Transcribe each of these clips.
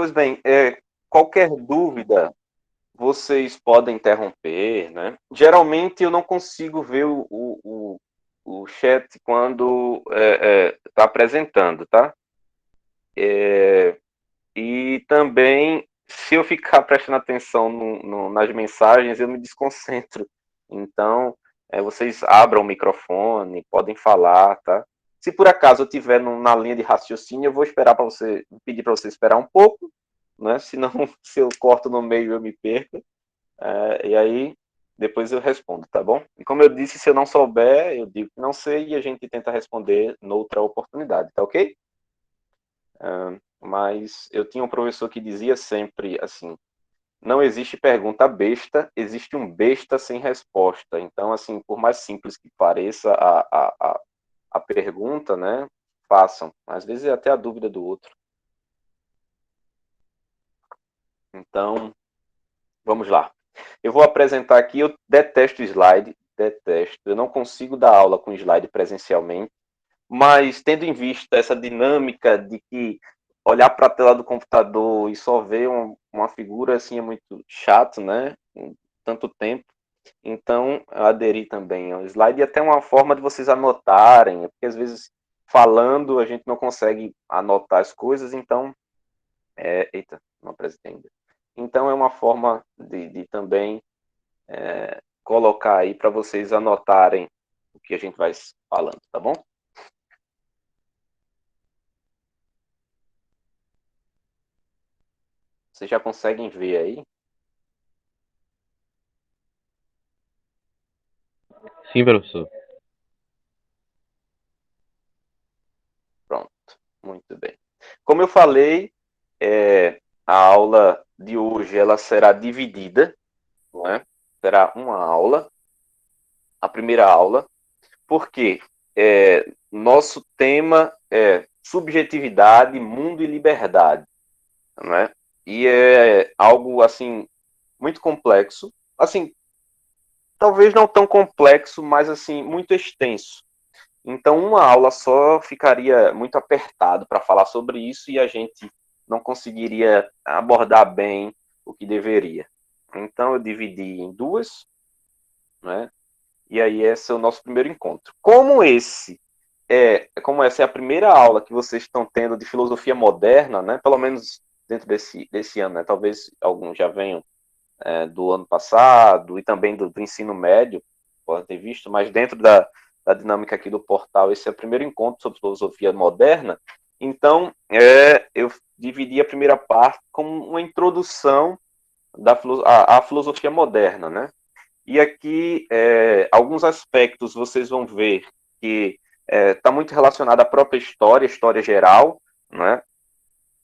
Pois bem, qualquer dúvida, vocês podem interromper, né? Geralmente eu não consigo ver o chat quando está apresentando, tá? E também, se eu ficar prestando atenção nas mensagens, eu me desconcentro. Então, vocês abram o microfone, podem falar, tá? Se por acaso eu estiver na linha de raciocínio, eu vou esperar para você, pedir para você esperar um pouco, né? Senão, se eu corto no meio, eu me perco. E aí, depois eu respondo, tá bom? E como eu disse, se eu não souber, eu digo que não sei e a gente tenta responder noutra oportunidade, tá ok? Mas eu tinha um professor que dizia sempre assim: não existe pergunta besta, existe um besta sem resposta. Então, assim, por mais simples que pareça a pergunta, né? Façam. Às vezes é até a dúvida do outro. Então, vamos lá. Eu vou apresentar aqui, eu detesto slide, detesto. Eu não consigo dar aula com slide presencialmente, mas tendo em vista essa dinâmica de que olhar para a tela do computador e só ver uma figura assim é muito chato, né? Tanto tempo. Então, eu aderi também ao slide e até uma forma de vocês anotarem, porque às vezes falando a gente não consegue anotar as coisas, então, eita, não apresentei ainda. Então, é uma forma de também colocar aí para vocês anotarem o que a gente vai falando, tá bom? Vocês já conseguem ver aí? Sim, professor. Pronto, muito bem. Como eu falei, a aula de hoje ela será dividida, não é? Será uma aula, a primeira aula, porque nosso tema é subjetividade, mundo e liberdade, não é? E é algo assim muito complexo, assim, talvez não tão complexo, mas assim muito extenso. Então, uma aula só ficaria muito apertado para falar sobre isso e a gente não conseguiria abordar bem o que deveria. Então, eu dividi em duas, né? E aí, esse é o nosso primeiro encontro. Como essa é a primeira aula que vocês estão tendo de filosofia moderna, né? Pelo menos dentro desse ano, né? Talvez alguns já venham do ano passado e também do ensino médio, podem ter visto, mas dentro da dinâmica aqui do portal, esse é o primeiro encontro sobre filosofia moderna. Então, eu dividi a primeira parte como uma introdução à filosofia moderna, né? E aqui, alguns aspectos vocês vão ver que está muito relacionado à própria história geral, né?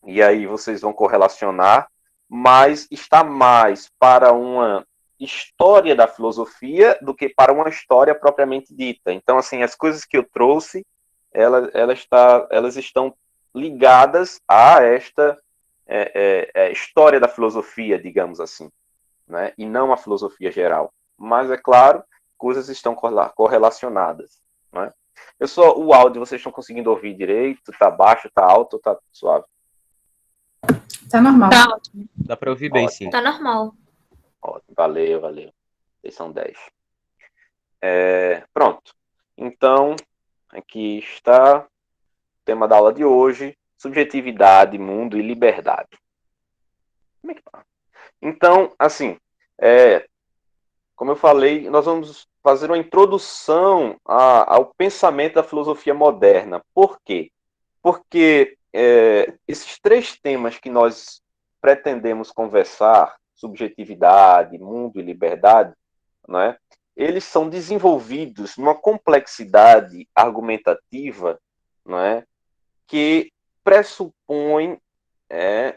E aí vocês vão correlacionar, mas está mais para uma história da filosofia do que para uma história propriamente dita. Então, assim, as coisas que eu trouxe, elas estão ligadas a esta história da filosofia, digamos assim, né? E não a filosofia geral. Mas, é claro, coisas estão correlacionadas, né? O áudio, vocês estão conseguindo ouvir direito? Tá baixo, tá alto, tá suave? Tá normal. Tá ótimo. Dá para ouvir bem, sim. Ótimo. Tá normal. Ótimo. Valeu, valeu. Vocês são 10. Pronto. Então, aqui está o tema da aula de hoje: subjetividade, mundo e liberdade. Como é que tá? Então, assim, como eu falei, nós vamos fazer uma introdução ao pensamento da filosofia moderna. Por quê? Porque esses três temas que nós pretendemos conversar, subjetividade, mundo e liberdade, não é? Eles são desenvolvidos numa complexidade argumentativa, não é? Que pressupõe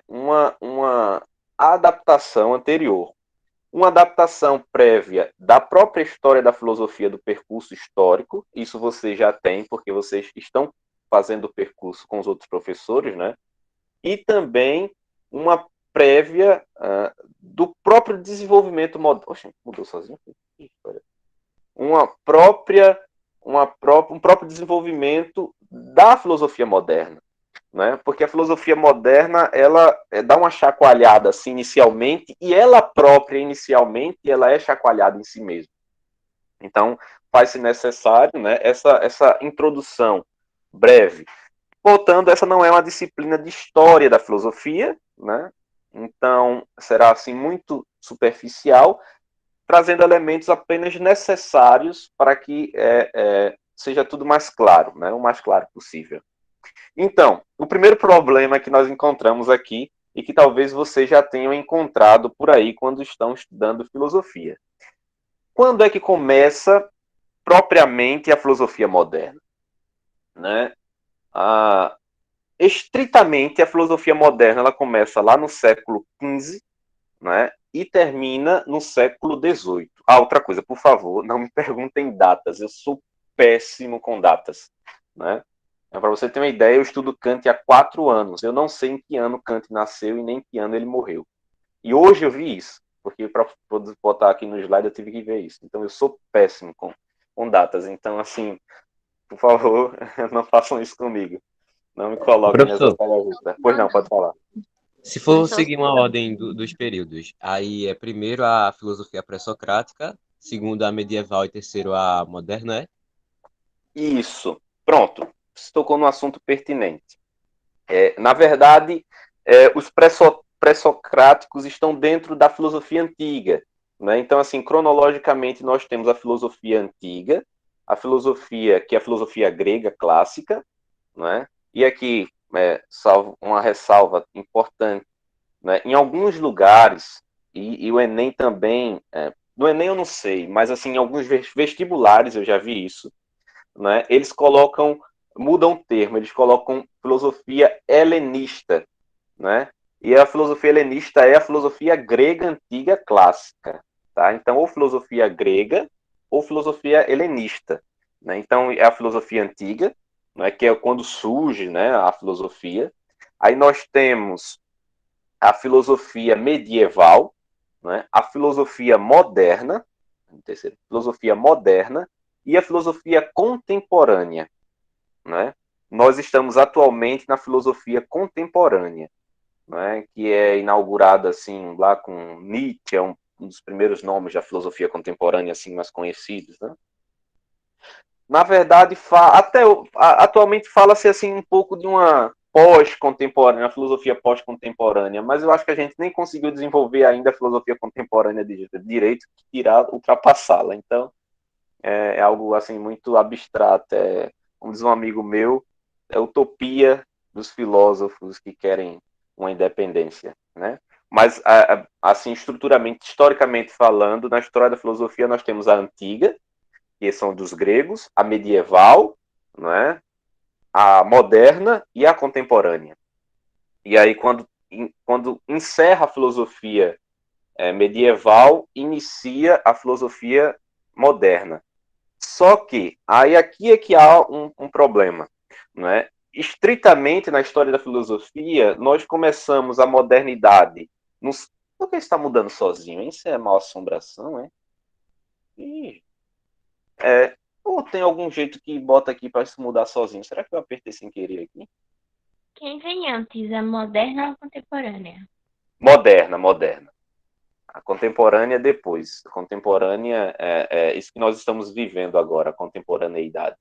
uma adaptação anterior. Uma adaptação prévia da própria história da filosofia do percurso histórico, isso vocês já têm, porque vocês estão fazendo o percurso com os outros professores, né? E também uma prévia do próprio desenvolvimento moderno. Oxe, mudou sozinho? Um próprio desenvolvimento da filosofia moderna. né? Porque a filosofia moderna, ela dá uma chacoalhada assim inicialmente, e ela própria inicialmente, ela é chacoalhada em si mesma. Então, faz-se necessário, né, essa introdução breve. Voltando, essa não é uma disciplina de história da filosofia, né? Então, será assim muito superficial, trazendo elementos apenas necessários para que seja tudo mais claro, né? O mais claro possível. Então, o primeiro problema que nós encontramos aqui, e que talvez vocês já tenham encontrado por aí quando estão estudando filosofia. Quando é que começa propriamente a filosofia moderna? Né? Estritamente, a filosofia moderna ela começa lá no século XV, né? E termina no século XVIII. Outra coisa, por favor, não me perguntem datas, eu sou péssimo com datas. Né? Para você ter uma ideia, eu estudo Kant há 4 anos. Eu não sei em que ano Kant nasceu e nem em que ano ele morreu. E hoje eu vi isso, porque para botar aqui no slide eu tive que ver isso. Então eu sou péssimo com datas. Então, assim, por favor, não façam isso comigo. Não me coloquem nessa Professor, saia justa. Pois não, pode falar. se for Professor, seguir uma ordem dos períodos, aí é primeiro a filosofia pré-socrática, segundo a medieval e terceiro a moderna, é? Isso. Pronto. Você tocou num assunto pertinente. Na verdade, os pré-socráticos estão dentro da filosofia antiga. Né? Então, assim, cronologicamente, nós temos a filosofia antiga, a filosofia, que é a filosofia grega clássica, né? E aqui, salvo uma ressalva importante, né? Em alguns lugares, e o Enem também, no Enem eu não sei, mas assim, em alguns vestibulares eu já vi isso, né? Eles mudam o termo, eles colocam filosofia helenista, né? E a filosofia helenista é a filosofia grega antiga clássica, tá? Então, ou filosofia grega ou filosofia helenista, né? Então, é a filosofia antiga, né? Que é quando surge, né? A filosofia. Aí nós temos a filosofia medieval, né? A filosofia moderna, terceiro, filosofia moderna e a filosofia contemporânea, né? Nós estamos atualmente na filosofia contemporânea, né? Que é inaugurada assim lá com Nietzsche, é um dos primeiros nomes da filosofia contemporânea assim mais conhecidos, né? Na verdade, atualmente fala-se assim um pouco de uma pós-contemporânea, a filosofia pós-contemporânea, mas eu acho que a gente nem conseguiu desenvolver ainda a filosofia contemporânea de direito, tirar, ultrapassá-la. Então, é algo assim muito abstrato. Como diz um amigo meu, é utopia dos filósofos que querem uma independência, né? Mas, assim, historicamente falando, na história da filosofia nós temos a antiga, que são dos gregos, a medieval, né? A moderna e a contemporânea. E aí, quando encerra a filosofia medieval, inicia a filosofia moderna. Só que, aí aqui é que há um problema. Né? Estritamente na história da filosofia, nós começamos a modernidade. Por que está mudando sozinho? Hein? Isso é mal assombração, é? Ih, ou tem algum jeito que bota aqui para se mudar sozinho? Será que eu apertei sem querer aqui? quem vem antes, a moderna ou a contemporânea? Moderna, moderna. A contemporânea depois. A contemporânea é isso que nós estamos vivendo agora, a contemporaneidade.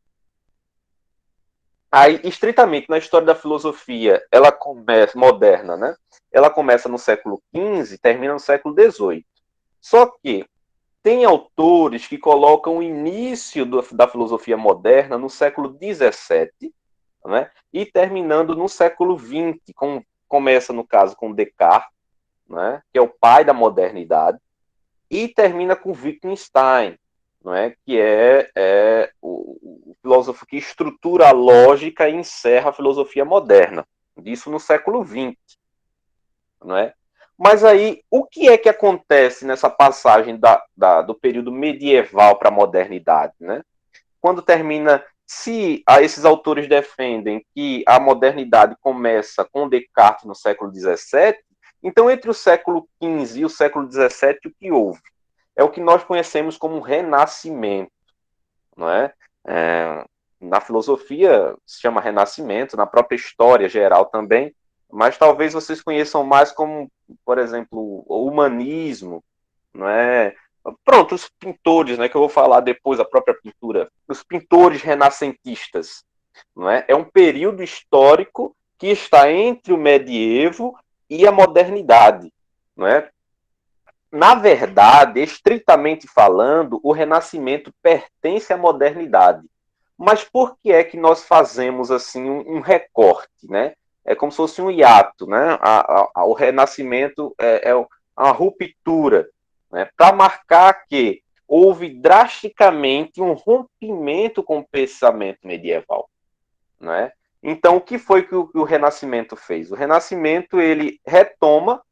Aí, estritamente, na história da filosofia, ela começa, moderna, né? Ela começa no século XV e termina no século XVIII. Só que tem autores que colocam o início da filosofia moderna no século XVII, né? E terminando no século XX, começa, no caso, com Descartes, né? Que é o pai da modernidade, e termina com Wittgenstein, não é? Que é o filósofo que estrutura a lógica e encerra a filosofia moderna. Isso no século XX. Não é? Mas aí, o que é que acontece nessa passagem do período medieval para a modernidade? Né? Quando termina, se esses autores defendem que a modernidade começa com Descartes no século XVII, então entre o século XV e o século XVII, o que houve? É o que nós conhecemos como Renascimento, não é? na filosofia se chama Renascimento, na própria história geral também, mas talvez vocês conheçam mais como, por exemplo, o humanismo, não é? Pronto, os pintores, né, que eu vou falar depois, a própria pintura, os pintores renascentistas, não é? É um período histórico que está entre o medievo e a modernidade, não é? Na verdade, estritamente falando, o Renascimento pertence à modernidade. Mas por que é que nós fazemos assim um recorte, né? É como se fosse um hiato, né? O Renascimento é uma ruptura, né? Para marcar que houve drasticamente um rompimento com o pensamento medieval, né? Então, o que foi que o Renascimento fez? O Renascimento ele retoma,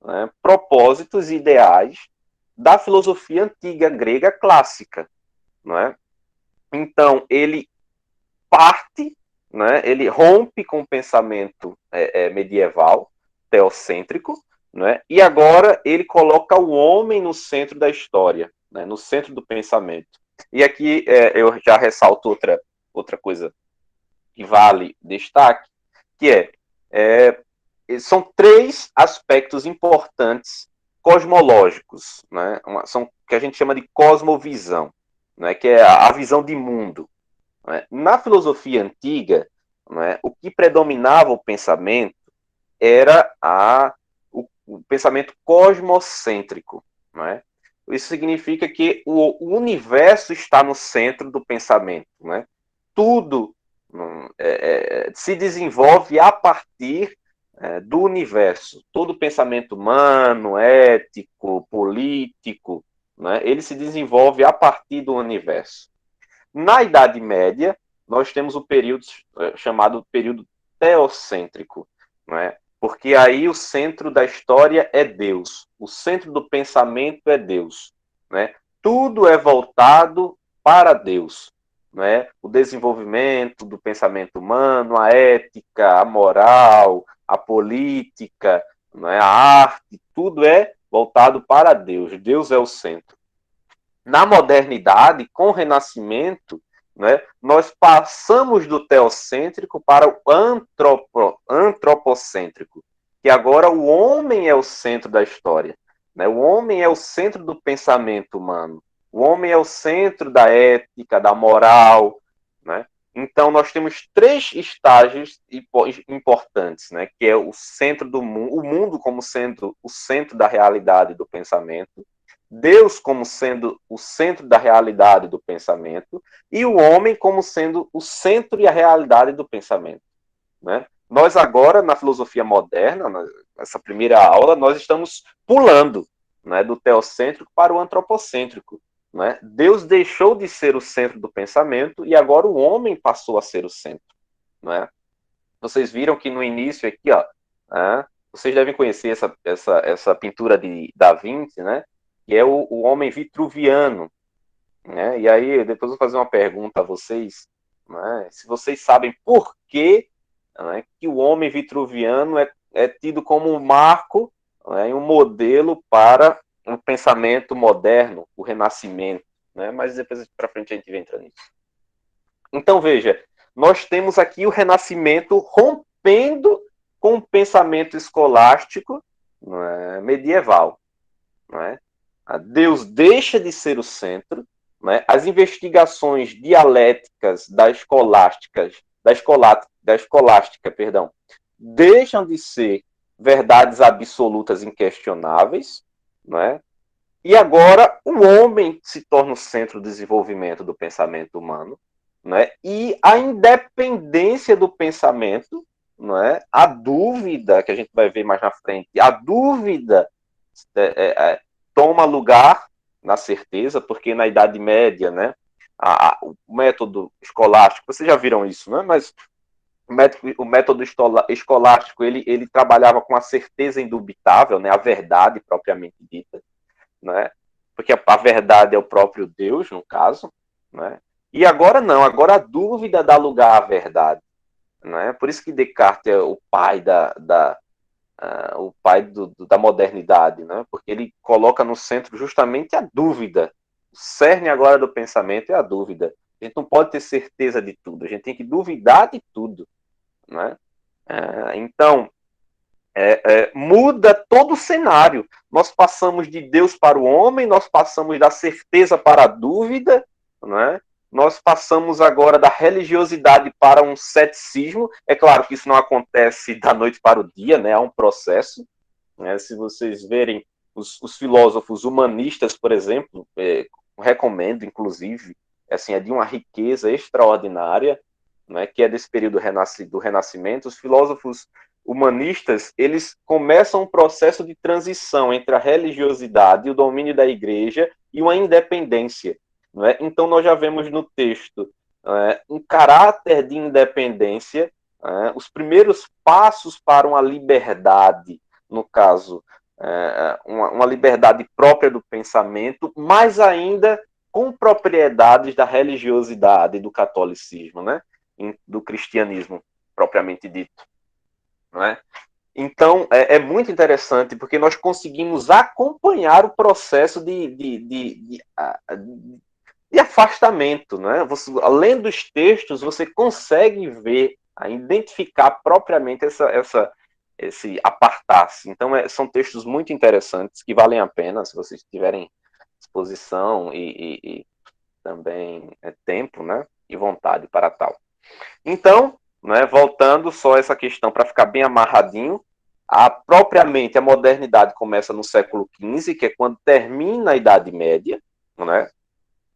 né, propósitos e ideais da filosofia antiga grega clássica, não é? Então ele parte, né, ele rompe com o pensamento medieval, teocêntrico, né, e agora ele coloca o homem no centro da história, né, no centro do pensamento. E aqui eu já ressalto outra coisa que vale destaque, que são três aspectos importantes cosmológicos, né? São que a gente chama de cosmovisão, né? Que é a visão de mundo. Né? Na filosofia antiga, né, o que predominava o pensamento era o pensamento cosmocêntrico. Né? Isso significa que o universo está no centro do pensamento. Né? Tudo se desenvolve a partir do universo. Todo pensamento humano, ético, político, né, ele se desenvolve a partir do universo. Na Idade Média, nós temos o período chamado período teocêntrico, né, porque aí o centro da história é Deus, o centro do pensamento é Deus. Né, tudo é voltado para Deus. Né, o desenvolvimento do pensamento humano, a ética, a moral, a política, né, a arte, tudo é voltado para Deus. Deus é o centro. Na modernidade, com o Renascimento, né, nós passamos do teocêntrico para o antropocêntrico, que agora o homem é o centro da história. Né, o homem é o centro do pensamento humano. O homem é o centro da ética, da moral. Né? Então, nós temos três estágios importantes, né? Que é o centro do mundo, o mundo como sendo o centro da realidade do pensamento, Deus como sendo o centro da realidade do pensamento e o homem como sendo o centro e a realidade do pensamento. Né? Nós agora, na filosofia moderna, nessa primeira aula, nós estamos pulando, né, do teocêntrico para o antropocêntrico. Né? Deus deixou de ser o centro do pensamento e agora o homem passou a ser o centro. Né? Vocês viram que no início aqui, ó, vocês devem conhecer essa pintura de Da Vinci, né? Que é o homem vitruviano. Né? E aí, depois eu vou fazer uma pergunta a vocês, né? Se vocês sabem por que, né, que o homem vitruviano é tido como um marco, né, um modelo para um pensamento moderno, o Renascimento. Né? Mas depois para frente a gente vai entrando nisso. Então, veja, nós temos aqui o Renascimento rompendo com o pensamento escolástico, né, medieval. Né? Deus deixa de ser o centro, né? As investigações dialéticas da escolástica, perdão, deixam de ser verdades absolutas inquestionáveis, né? E agora o homem se torna o centro do desenvolvimento do pensamento humano, né? E a independência do pensamento, né? A dúvida, que a gente vai ver mais na frente, a dúvida toma lugar na certeza, porque na Idade Média, né, o método escolástico, vocês já viram isso, né? Mas o método escolástico ele trabalhava com a certeza indubitável, né, a verdade propriamente dita, né? Porque a verdade é o próprio Deus, no caso, né? E agora não, agora a dúvida dá lugar à verdade, né? Por isso que Descartes é o pai da modernidade, né? Porque ele coloca no centro justamente a dúvida. O cerne agora do pensamento é a dúvida. A gente não pode ter certeza de tudo, a gente tem que duvidar de tudo, né? Então, muda todo o cenário. Nós passamos de Deus para o homem, nós passamos da certeza para a dúvida, né? Nós passamos agora da religiosidade para um ceticismo. É claro que isso não acontece da noite para o dia, né? Há um processo. Né? Se vocês verem os filósofos humanistas, por exemplo, recomendo, inclusive, assim, é de uma riqueza extraordinária, né? Que é desse período do Renascimento. Os filósofos humanistas, eles começam um processo de transição entre a religiosidade, o domínio da igreja e uma independência. Não é? Então, nós já vemos no texto um caráter de independência, os primeiros passos para uma liberdade, no caso, uma liberdade própria do pensamento, mas ainda com propriedades da religiosidade e do catolicismo, né? Do cristianismo, propriamente dito. Não é? Então, é muito interessante, porque nós conseguimos acompanhar o processo de afastamento. Né? Você, além dos textos, você consegue ver, identificar propriamente esse apartar-se. Então, são textos muito interessantes, que valem a pena, se vocês tiverem disposição e também tempo, né? E vontade para tal. Então, né, voltando só essa questão para ficar bem amarradinho, propriamente a modernidade começa no século XV, que é quando termina a Idade Média, né,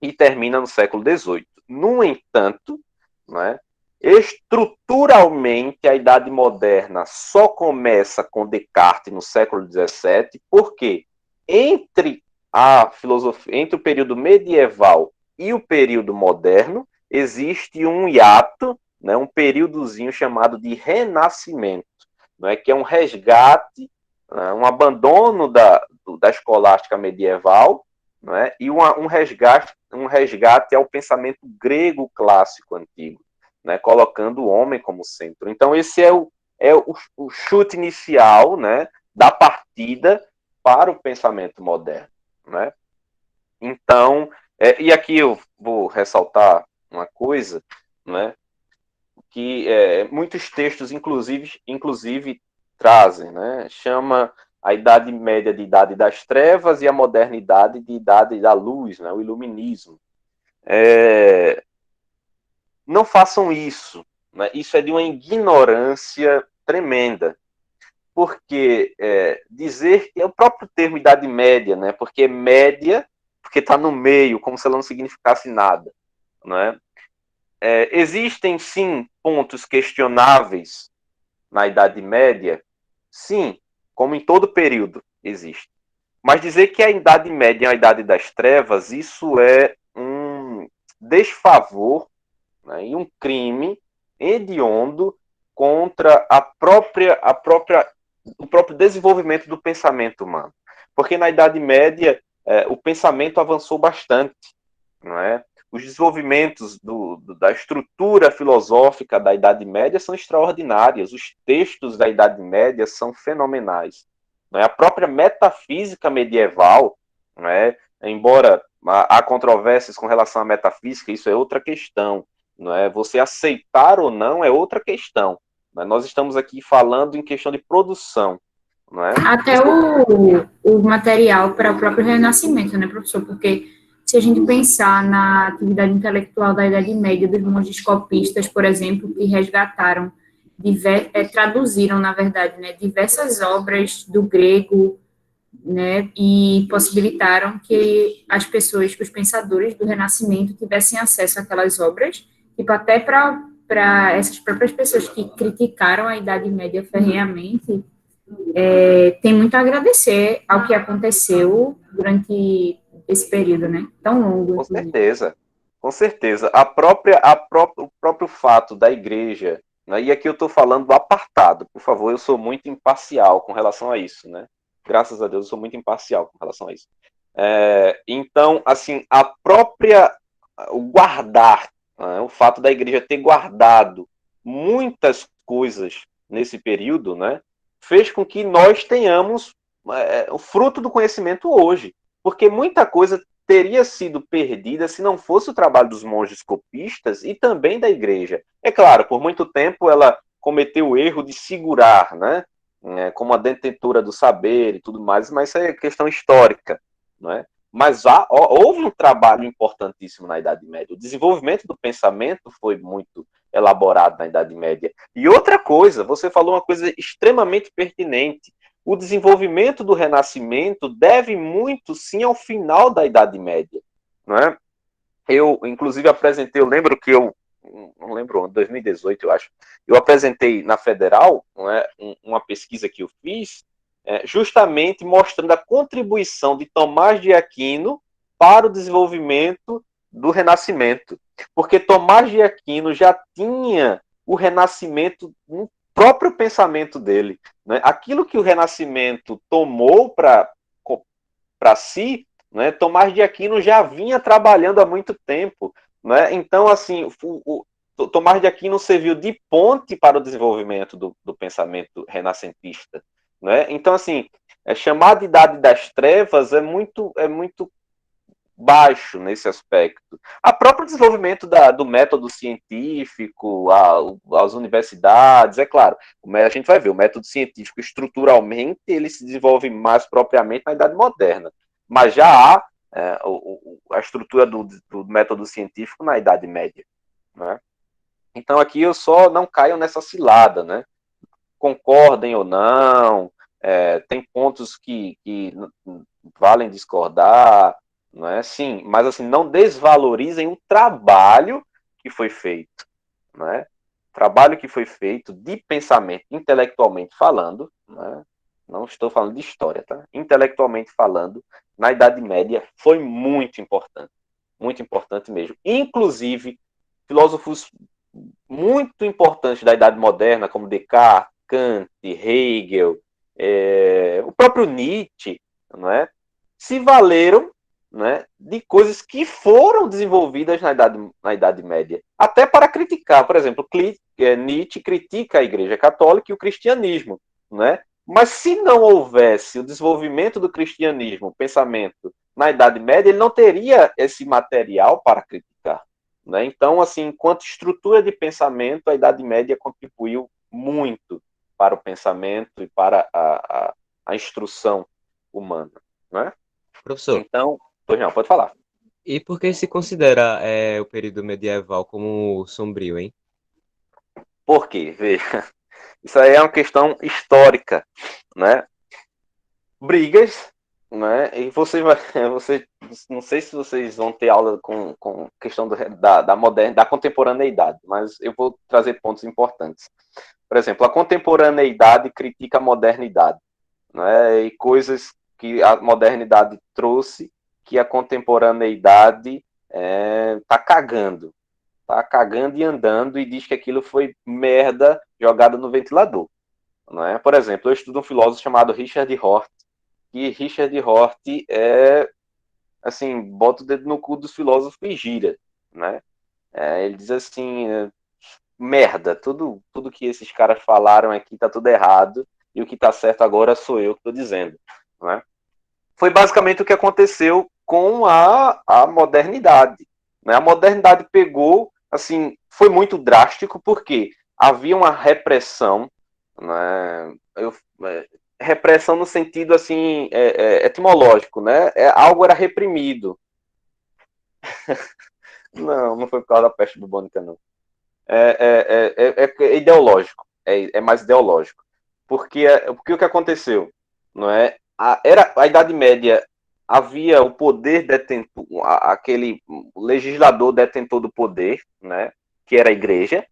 e termina no século XVIII. No entanto, né, estruturalmente a Idade Moderna só começa com Descartes no século XVII, porque entre a filosofia, entre o período medieval e o período moderno, existe um hiato, né, um períodozinho chamado de Renascimento, né, que é um resgate, né, um abandono da escolástica medieval, né, e um resgate ao pensamento grego clássico antigo, né, colocando o homem como centro. Então, esse é o chute inicial, né, da partida para o pensamento moderno. Né? Então, e aqui eu vou ressaltar uma coisa, né, que muitos textos, inclusive trazem, né, chama a Idade Média de Idade das Trevas e a Modernidade de Idade da Luz, né, o Iluminismo. Não façam isso, né, isso é de uma ignorância tremenda, porque dizer que é o próprio termo Idade Média, né, porque média, porque está no meio, como se ela não significasse nada, não é? Existem, sim, pontos questionáveis na Idade Média? Sim, como em todo período existe. Mas dizer que a Idade Média é a Idade das Trevas, isso é um desfavor, né, e um crime hediondo contra o próprio desenvolvimento do pensamento humano. Porque na Idade Média o pensamento avançou bastante, não é? Os desenvolvimentos da estrutura filosófica da Idade Média são extraordinários. Os textos da Idade Média são fenomenais. Não é? A própria metafísica medieval, não é? Embora há controvérsias com relação à metafísica, isso é outra questão. Não é? Você aceitar ou não é outra questão. Mas nós estamos aqui falando em questão de produção. Não é? Até o material para o próprio Renascimento, né, professor? Porque se a gente pensar na atividade intelectual da Idade Média dos monges copistas, por exemplo, que resgataram, traduziram, na verdade, né, diversas obras do grego, né, e possibilitaram que as pessoas, que os pensadores do Renascimento tivessem acesso àquelas obras, tipo, até para essas próprias pessoas que criticaram a Idade Média ferrenhamente, tem muito a agradecer ao que aconteceu durante esse período, né, tão longo. Com certeza, com certeza. O próprio fato da igreja, né, e aqui eu estou falando do apartado, por favor, eu sou muito imparcial com relação a isso, né? Graças a Deus eu sou muito imparcial com relação a isso. Então, assim, o guardar, né, o fato da igreja ter guardado muitas coisas nesse período, né, fez com que nós tenhamos o fruto do conhecimento hoje. Porque muita coisa teria sido perdida se não fosse o trabalho dos monges copistas e também da igreja. É claro, por muito tempo ela cometeu o erro de segurar, né, como a detentora do saber e tudo mais, mas isso é questão histórica, não é? Mas houve um trabalho importantíssimo na Idade Média. O desenvolvimento do pensamento foi muito elaborado na Idade Média. E outra coisa, você falou uma coisa extremamente pertinente. O desenvolvimento do Renascimento deve muito, sim, ao final da Idade Média. Não é? Eu, inclusive, apresentei, eu lembro que eu, não lembro, 2018, eu acho, eu apresentei na Federal, não é, uma pesquisa que eu fiz, justamente mostrando a contribuição de Tomás de Aquino para o desenvolvimento do Renascimento. Porque Tomás de Aquino já tinha o Renascimento no próprio pensamento dele. Né? Aquilo que o Renascimento tomou para si, né, Tomás de Aquino já vinha trabalhando há muito tempo. Né? Então, assim, Tomás de Aquino serviu de ponte para o desenvolvimento do pensamento renascentista. Né? Então, assim, chamar de Idade das Trevas é muito baixo nesse aspecto. A próprio desenvolvimento do método científico, as universidades, é claro, a gente vai ver, o método científico estruturalmente ele se desenvolve mais propriamente na Idade Moderna, mas já há a estrutura do método científico na Idade Média. Né? Então aqui eu só não caio nessa cilada, né? Concordem ou não, tem pontos que valem discordar, não é? Sim, mas assim, não desvalorizem o trabalho que foi feito, não é? Trabalho que foi feito de pensamento, intelectualmente falando, não estou falando de história, tá? Intelectualmente falando, na Idade Média foi muito importante mesmo. Inclusive, filósofos muito importantes da Idade Moderna, como Descartes, Kant, Hegel, o próprio Nietzsche, não é? Se valeram, né, de coisas que foram desenvolvidas na Idade Média, até para criticar. Por exemplo, Nietzsche critica a Igreja Católica e o cristianismo, né? Mas se não houvesse o desenvolvimento do cristianismo, o pensamento na Idade Média, ele não teria esse material para criticar. Né? Então, assim, enquanto estrutura de pensamento, a Idade Média contribuiu muito para o pensamento e para a instrução humana. Né? Professor, Então, pois não, pode falar. e por que se considera o período medieval como sombrio, hein? Por quê? Veja, isso aí é uma questão histórica, né? Brigas, né? E você não sei se vocês vão ter aula com questão da moderna, da contemporaneidade, mas eu vou trazer pontos importantes. Por exemplo, a contemporaneidade critica a modernidade, né? E coisas que a modernidade trouxe que a contemporaneidade tá cagando e andando e diz que aquilo foi merda jogada no ventilador. Não é? Por exemplo, eu estudo um filósofo chamado Richard Hort, que Richard Hort assim, bota o dedo no cu dos filósofos e gira, né? Ele diz assim, merda, tudo que esses caras falaram aqui tá tudo errado e o que tá certo agora sou eu que tô dizendo, né? Foi basicamente o que aconteceu com a modernidade, né? A modernidade pegou, assim, foi muito drástico porque havia uma repressão, né? Repressão no sentido assim etimológico, né? Algo era reprimido. Não foi por causa da peste bubônica, não. É ideológico, é mais ideológico, porque o que aconteceu, não é? A Idade Média havia o poder detentor, aquele legislador detentor do poder, né? Que era a Igreja,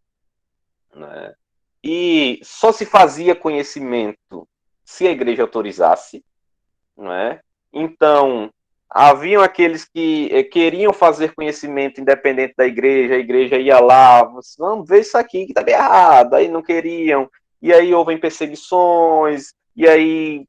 né? E só se fazia conhecimento se a igreja autorizasse, não é? Então, haviam aqueles que queriam fazer conhecimento independente da igreja, a igreja ia lá, vamos ver isso aqui que está bem errado, aí não queriam, e aí houve perseguições, e aí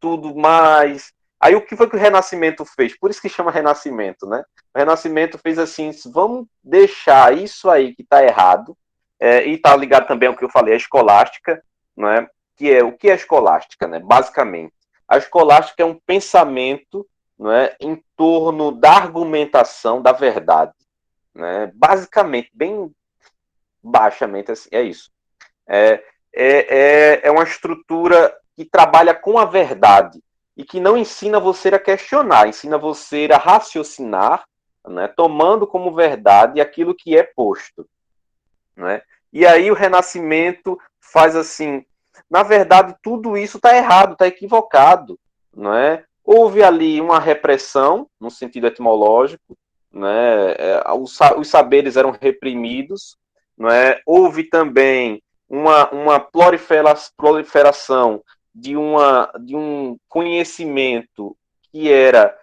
tudo mais. Aí o que foi que o Renascimento fez? Por isso que chama Renascimento, né? O Renascimento fez assim, vamos deixar isso aí que está errado, e está ligado também ao que eu falei, a escolástica, né? Que é o que é a escolástica, né? Basicamente, a escolástica é um pensamento, não é, em torno da argumentação da verdade, né? Basicamente, bem baixamente, assim, é isso. É uma estrutura que trabalha com a verdade e que não ensina você a questionar, ensina você a raciocinar, né, tomando como verdade aquilo que é posto. Né? E aí o Renascimento faz assim, na verdade tudo isso está errado, está equivocado. Não é? Houve ali uma repressão, no sentido etimológico, né? Os saberes eram reprimidos, não é? Houve também uma proliferação de um conhecimento que era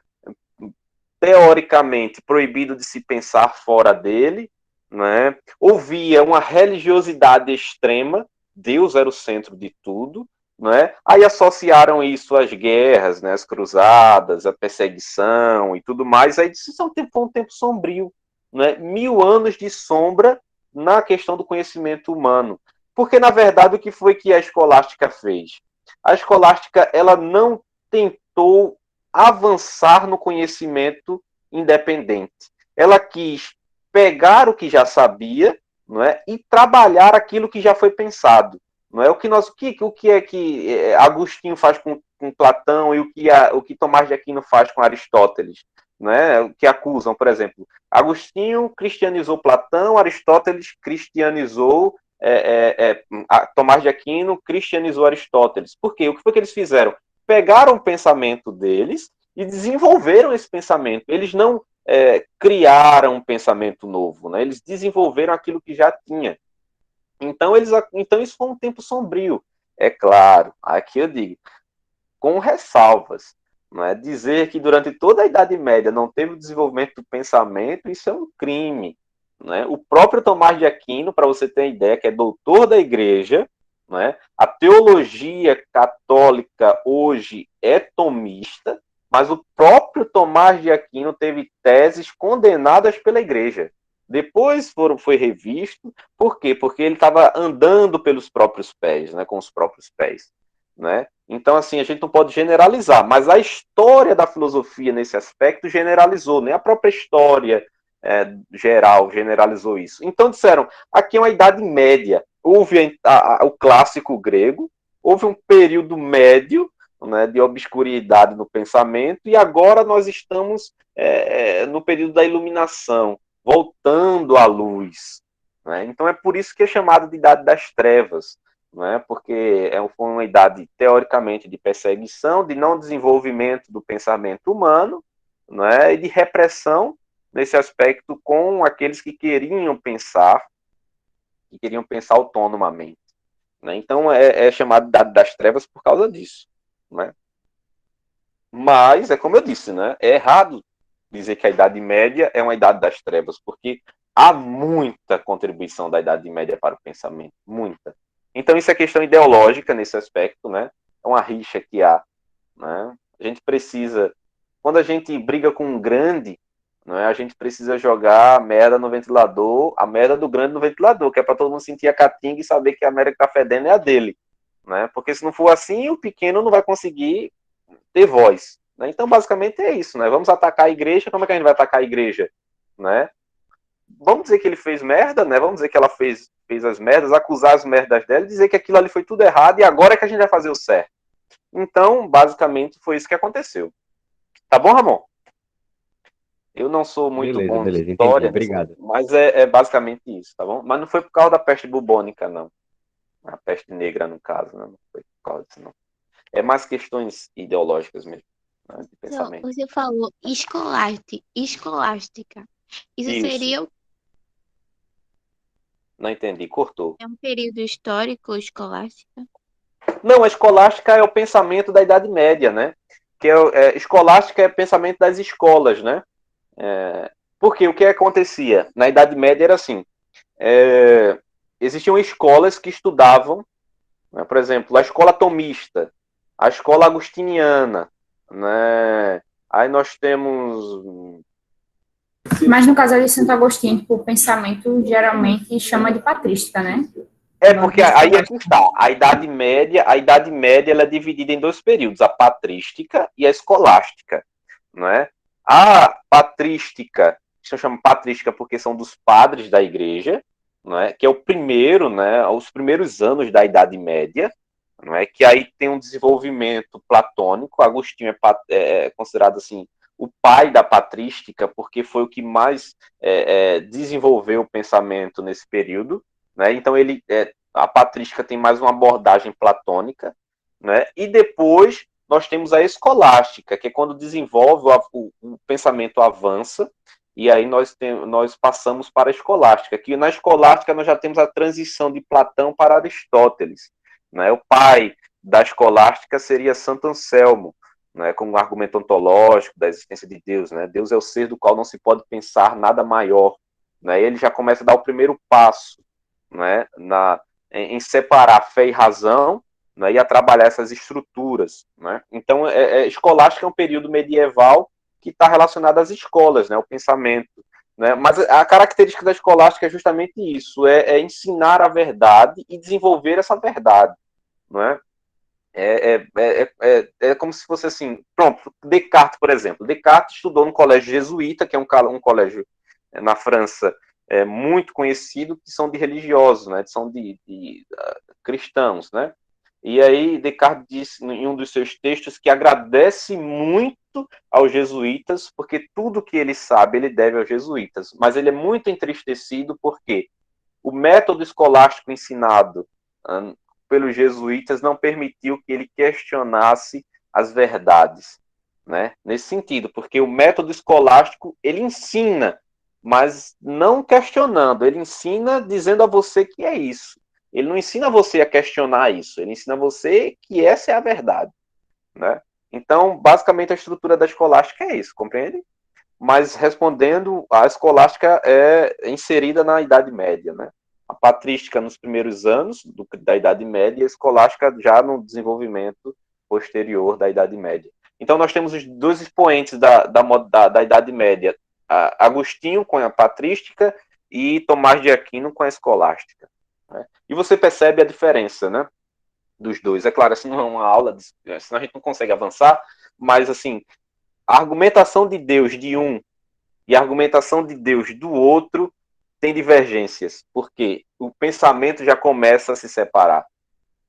teoricamente proibido de se pensar fora dele, né? Havia uma religiosidade extrema, Deus era o centro de tudo, né? Aí associaram isso às guerras, né? As cruzadas, a perseguição e tudo mais. Aí isso foi um tempo sombrio, né? 1000 anos de sombra na questão do conhecimento humano. Porque, na verdade, o que foi que a escolástica fez? A escolástica, ela não tentou avançar no conhecimento independente. Ela quis pegar o que já sabia, não é, e trabalhar aquilo que já foi pensado. Não é o que é que Agostinho faz com Platão e o que Tomás de Aquino faz com Aristóteles, não é? O que acusam, por exemplo, Agostinho cristianizou Platão, Aristóteles cristianizou Tomás de Aquino cristianizou Aristóteles. Por quê? O que foi que eles fizeram? Pegaram o pensamento deles e desenvolveram esse pensamento. Eles não criaram um pensamento novo, né? Eles desenvolveram aquilo que já tinha. Então isso foi um tempo sombrio. É claro, aqui eu digo, com ressalvas. Não é? Dizer que durante toda a Idade Média não teve o desenvolvimento do pensamento, isso é um crime. Não é? O próprio Tomás de Aquino, para você ter ideia, que é doutor da igreja, não é? A teologia católica hoje é tomista, mas o próprio Tomás de Aquino teve teses condenadas pela igreja. Depois foi revisto. Por quê? Porque ele estava andando pelos próprios pés, né, com os próprios pés. Né? Então, assim, a gente não pode generalizar, mas a história da filosofia nesse aspecto generalizou, nem a própria história geral generalizou isso. Então disseram, aqui é uma Idade Média, houve o clássico grego, houve um período médio, né, de obscuridade no pensamento, e agora nós estamos no período da iluminação, voltando à luz. Né? Então é por isso que é chamado de Idade das Trevas, né? Porque foi uma idade, teoricamente, de perseguição, de não desenvolvimento do pensamento humano, né? E de repressão nesse aspecto com aqueles que queriam pensar autonomamente. Né? Então é chamado de Idade das Trevas por causa disso. Né? Mas, é como eu disse, né? É errado dizer que a Idade Média é uma Idade das Trevas, porque há muita contribuição da Idade Média para o pensamento, muita. Então isso é questão ideológica nesse aspecto, né? É uma rixa que há. Né? A gente precisa, quando a gente briga com um grande, né, a gente precisa jogar a merda no ventilador, a merda do grande no ventilador, que é para todo mundo sentir a catinga e saber que a merda que tá fedendo é a dele. Né? Porque se não for assim, o pequeno não vai conseguir ter voz. Né? Então, basicamente é isso. Né? Vamos atacar a igreja. Como é que a gente vai atacar a igreja? Né? Vamos dizer que ele fez merda, né? Vamos dizer que ela fez as merdas, acusar as merdas dela, dizer que aquilo ali foi tudo errado e agora é que a gente vai fazer o certo. Então, basicamente, foi isso que aconteceu. Tá bom, Ramon? Eu não sou muito bom de história, entendi, obrigado. Mas é basicamente isso, tá bom? Mas não foi por causa da peste bubônica, não. A peste negra, no caso, né? Não foi por causa disso, não. É mais questões ideológicas mesmo, né? De pensamento. Você falou escolástica. Isso seria Não entendi, cortou. um período histórico escolástica? Não, a escolástica é o pensamento da Idade Média, né? Que escolástica é o pensamento das escolas, né? Porque o que acontecia? Na Idade Média era assim, existiam escolas que estudavam, né? Por exemplo, a escola tomista, a escola agostiniana, né? Aí nós temos... Mas no caso de Santo Agostinho, tipo, o pensamento geralmente chama de patrística, né? Porque aí é que está. A Idade Média ela é dividida em dois períodos, a patrística e a escolástica. não é? A patrística, se chama patrística porque são dos padres da igreja, não é? Que é o primeiro, né, os primeiros anos da Idade Média, não é? Que aí tem um desenvolvimento platônico. Agostinho é considerado assim o pai da patrística porque foi o que mais desenvolveu o pensamento nesse período, né? Então a patrística tem mais uma abordagem platônica, né? E depois nós temos a escolástica, que é quando desenvolve o pensamento avança, e aí nós passamos para a escolástica, que na escolástica nós já temos a transição de Platão para Aristóteles, né? O pai da escolástica seria Santo Anselmo, né? Com um argumento ontológico da existência de Deus, né? Deus é o ser do qual não se pode pensar nada maior, né? Ele já começa a dar o primeiro passo, né? Em separar fé e razão, né, e a trabalhar essas estruturas, né? Então, escolástica é um período medieval que está relacionado às escolas, né, o pensamento, né? Mas a característica da escolástica é justamente isso, ensinar a verdade e desenvolver essa verdade, não é? É como se fosse assim, pronto, Descartes, por exemplo. Descartes estudou no colégio jesuíta, que é um colégio na França muito conhecido, que são de religiosos, né? São de cristãos, né? E aí Descartes disse em um dos seus textos que agradece muito aos jesuítas, porque tudo que ele sabe ele deve aos jesuítas, mas ele é muito entristecido porque o método escolástico ensinado pelos jesuítas não permitiu que ele questionasse as verdades, né? Nesse sentido, porque o método escolástico ele ensina, mas não questionando, ele ensina dizendo a você que é isso. Ele não ensina você a questionar isso, ele ensina você que essa é a verdade, né? Então, basicamente, a estrutura da escolástica é isso, compreende? Mas respondendo, a escolástica é inserida na Idade Média, né? A patrística nos primeiros anos da Idade Média e a escolástica já no desenvolvimento posterior da Idade Média. Então nós temos os dois expoentes da Idade Média, Agostinho com a patrística e Tomás de Aquino com a escolástica, né? E você percebe a diferença, né, dos dois. É claro, assim não é uma aula, senão a gente não consegue avançar, mas assim, a argumentação de Deus de um e a argumentação de Deus do outro tem divergências, porque o pensamento já começa a se separar,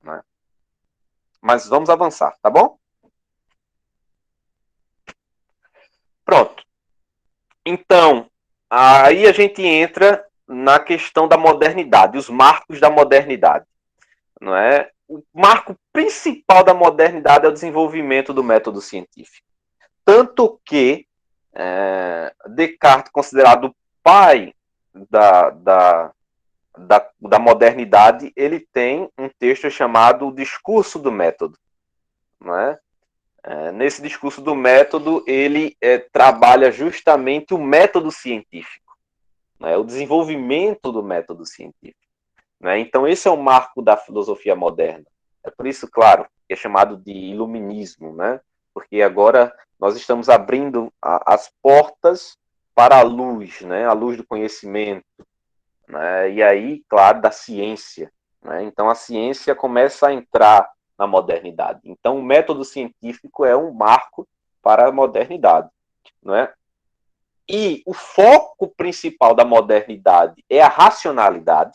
né? Mas vamos avançar, tá bom? Pronto. Então, aí a gente entra na questão da modernidade, os marcos da modernidade, não é? O marco principal da modernidade é o desenvolvimento do método científico. Tanto que Descartes, considerado o pai da modernidade, ele tem um texto chamado O Discurso do Método, não é? Nesse discurso do método, ele trabalha justamente o método científico, né? O desenvolvimento do método científico, né? Então, esse é o marco da filosofia moderna. É por isso, claro, que é chamado de iluminismo, né? Porque agora nós estamos abrindo as portas para a luz, né? A luz do conhecimento, né? E aí, claro, da ciência, né? Então, a ciência começa a entrar na modernidade. Então, o método científico é um marco para a modernidade, não é? E o foco principal da modernidade é a racionalidade,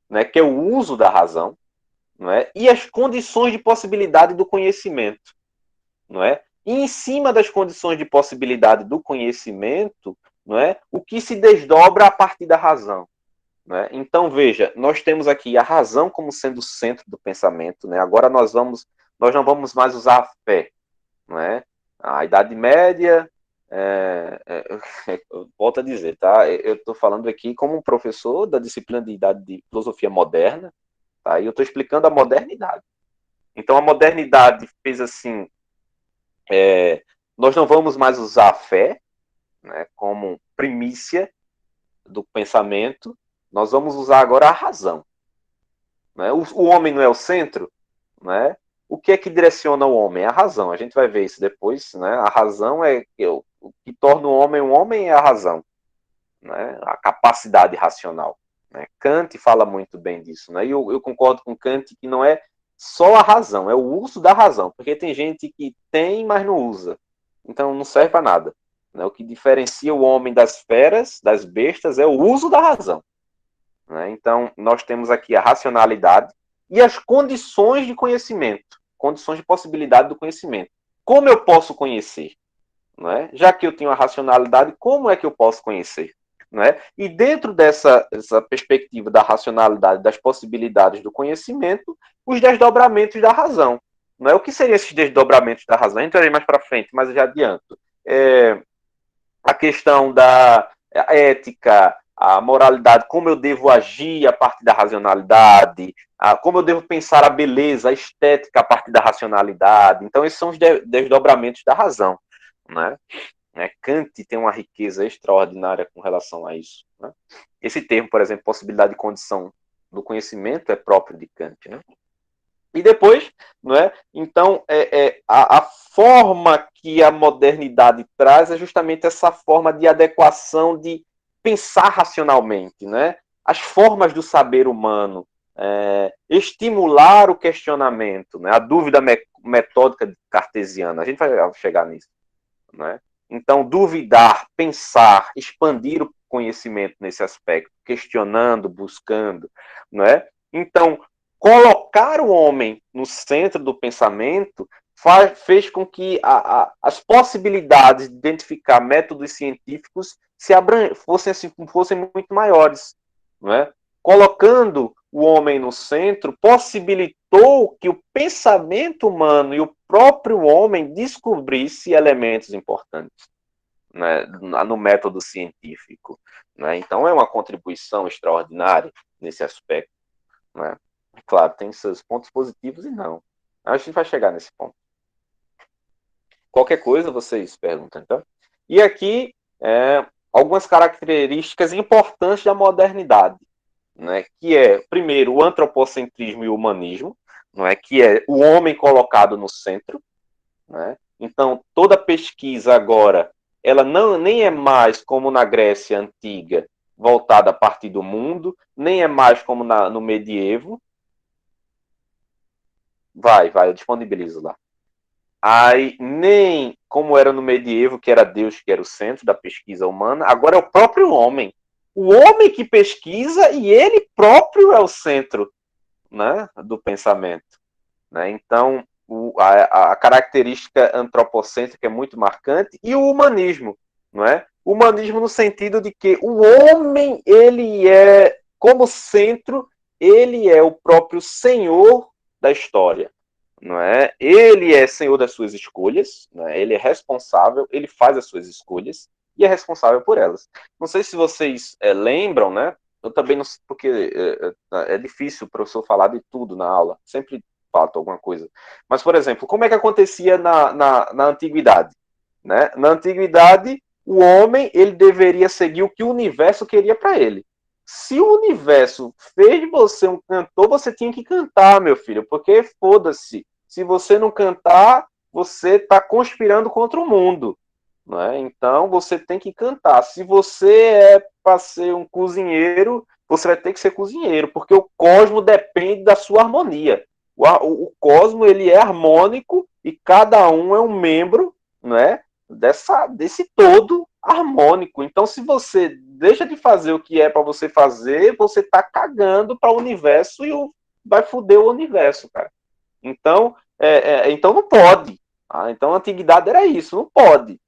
né, que é o uso da razão, não é? E as condições de possibilidade do conhecimento, não é? E em cima das condições de possibilidade do conhecimento, não é? O que se desdobra a partir da razão, né? Então, veja, nós temos aqui a razão como sendo o centro do pensamento, né? Agora nós não vamos mais usar a fé, né? A Idade Média, eu volto a dizer, tá? Eu estou falando aqui como um professor da disciplina de filosofia moderna, tá? E eu estou explicando a modernidade. Então, a modernidade fez assim, nós não vamos mais usar a fé, né, como primícia do pensamento, nós vamos usar agora a razão, né? O homem não é o centro, né? O que é que direciona o homem? É a razão. A gente vai ver isso depois, né? A razão o que torna um homem é a razão, né? A capacidade racional, né? Kant fala muito bem disso, né? E eu concordo com Kant que não é só a razão, é o uso da razão, porque tem gente que tem, mas não usa, Então não serve para nada. Né? O que diferencia o homem das feras, das bestas, é o uso da razão. Né? Então, nós temos aqui a racionalidade e as condições de conhecimento, condições de possibilidade do conhecimento. Como eu posso conhecer? Né? Já que eu tenho a racionalidade, como é que eu posso conhecer? Né? E dentro dessa perspectiva da racionalidade, das possibilidades do conhecimento, os desdobramentos da razão. Não é? O que seriam esses desdobramentos da razão? Eu entrarei mais para frente, mas eu já adianto. A questão da ética, a moralidade, como eu devo agir a partir da racionalidade, como eu devo pensar a beleza, a estética a partir da racionalidade. Então, esses são os desdobramentos da razão. Né? Kant tem uma riqueza extraordinária com relação a isso. Né? Esse termo, por exemplo, possibilidade de condição do conhecimento é próprio de Kant. Né? E depois, não é? Então, a forma que a modernidade traz é justamente essa forma de adequação, de pensar racionalmente, né? As formas do saber humano, estimular o questionamento, né? A dúvida metódica cartesiana. A gente vai chegar nisso. Né? Então, duvidar, pensar, expandir o conhecimento nesse aspecto, questionando, buscando. Né? Então, colocar o homem no centro do pensamento fez com que as possibilidades de identificar métodos científicos fossem muito maiores. Não é? Colocando o homem no centro, possibilitou que o pensamento humano e o próprio homem descobrisse elementos importantes, né, no método científico. Né? Então, é uma contribuição extraordinária nesse aspecto. Né? Claro, tem seus pontos positivos e não. A gente vai chegar nesse ponto. Qualquer coisa, vocês perguntam, então. E aqui, algumas características importantes da modernidade. Né, que é, primeiro, o antropocentrismo e o humanismo, não é, que é o homem colocado no centro. Né? Então, toda pesquisa agora, ela nem é mais como na Grécia Antiga, voltada a partir do mundo, nem é mais como no medievo. Eu disponibilizo lá. Aí, nem como era no medievo, que era Deus que era o centro da pesquisa humana, agora é o próprio homem. O homem que pesquisa e ele próprio é o centro, né, do pensamento. Né? Então, a característica antropocêntrica é muito marcante, e o humanismo. Não é? O humanismo no sentido de que o homem, ele é, como centro, ele é o próprio senhor da história. Não é? Ele é senhor das suas escolhas, não é? Ele é responsável, ele faz as suas escolhas e é responsável por elas. Não sei se vocês lembram, né? Eu também não sei, porque é difícil o professor falar de tudo na aula, sempre falta alguma coisa. Mas, por exemplo, como é que acontecia na antiguidade? Né? Na antiguidade, o homem ele deveria seguir o que o universo queria para ele. Se o universo fez de você um cantor, você tinha que cantar, meu filho, porque foda-se. Se você não cantar, você está conspirando contra o mundo. Né? Então, você tem que cantar. Se você é para ser um cozinheiro, você vai ter que ser cozinheiro, porque o cosmo depende da sua harmonia. O cosmo ele é harmônico e cada um é um membro, né, desse todo harmônico. Então, se você deixa de fazer o que é para você fazer, você está cagando para o universo e vai foder o universo, cara. Então, então não pode. Então, a antiguidade era isso, não pode.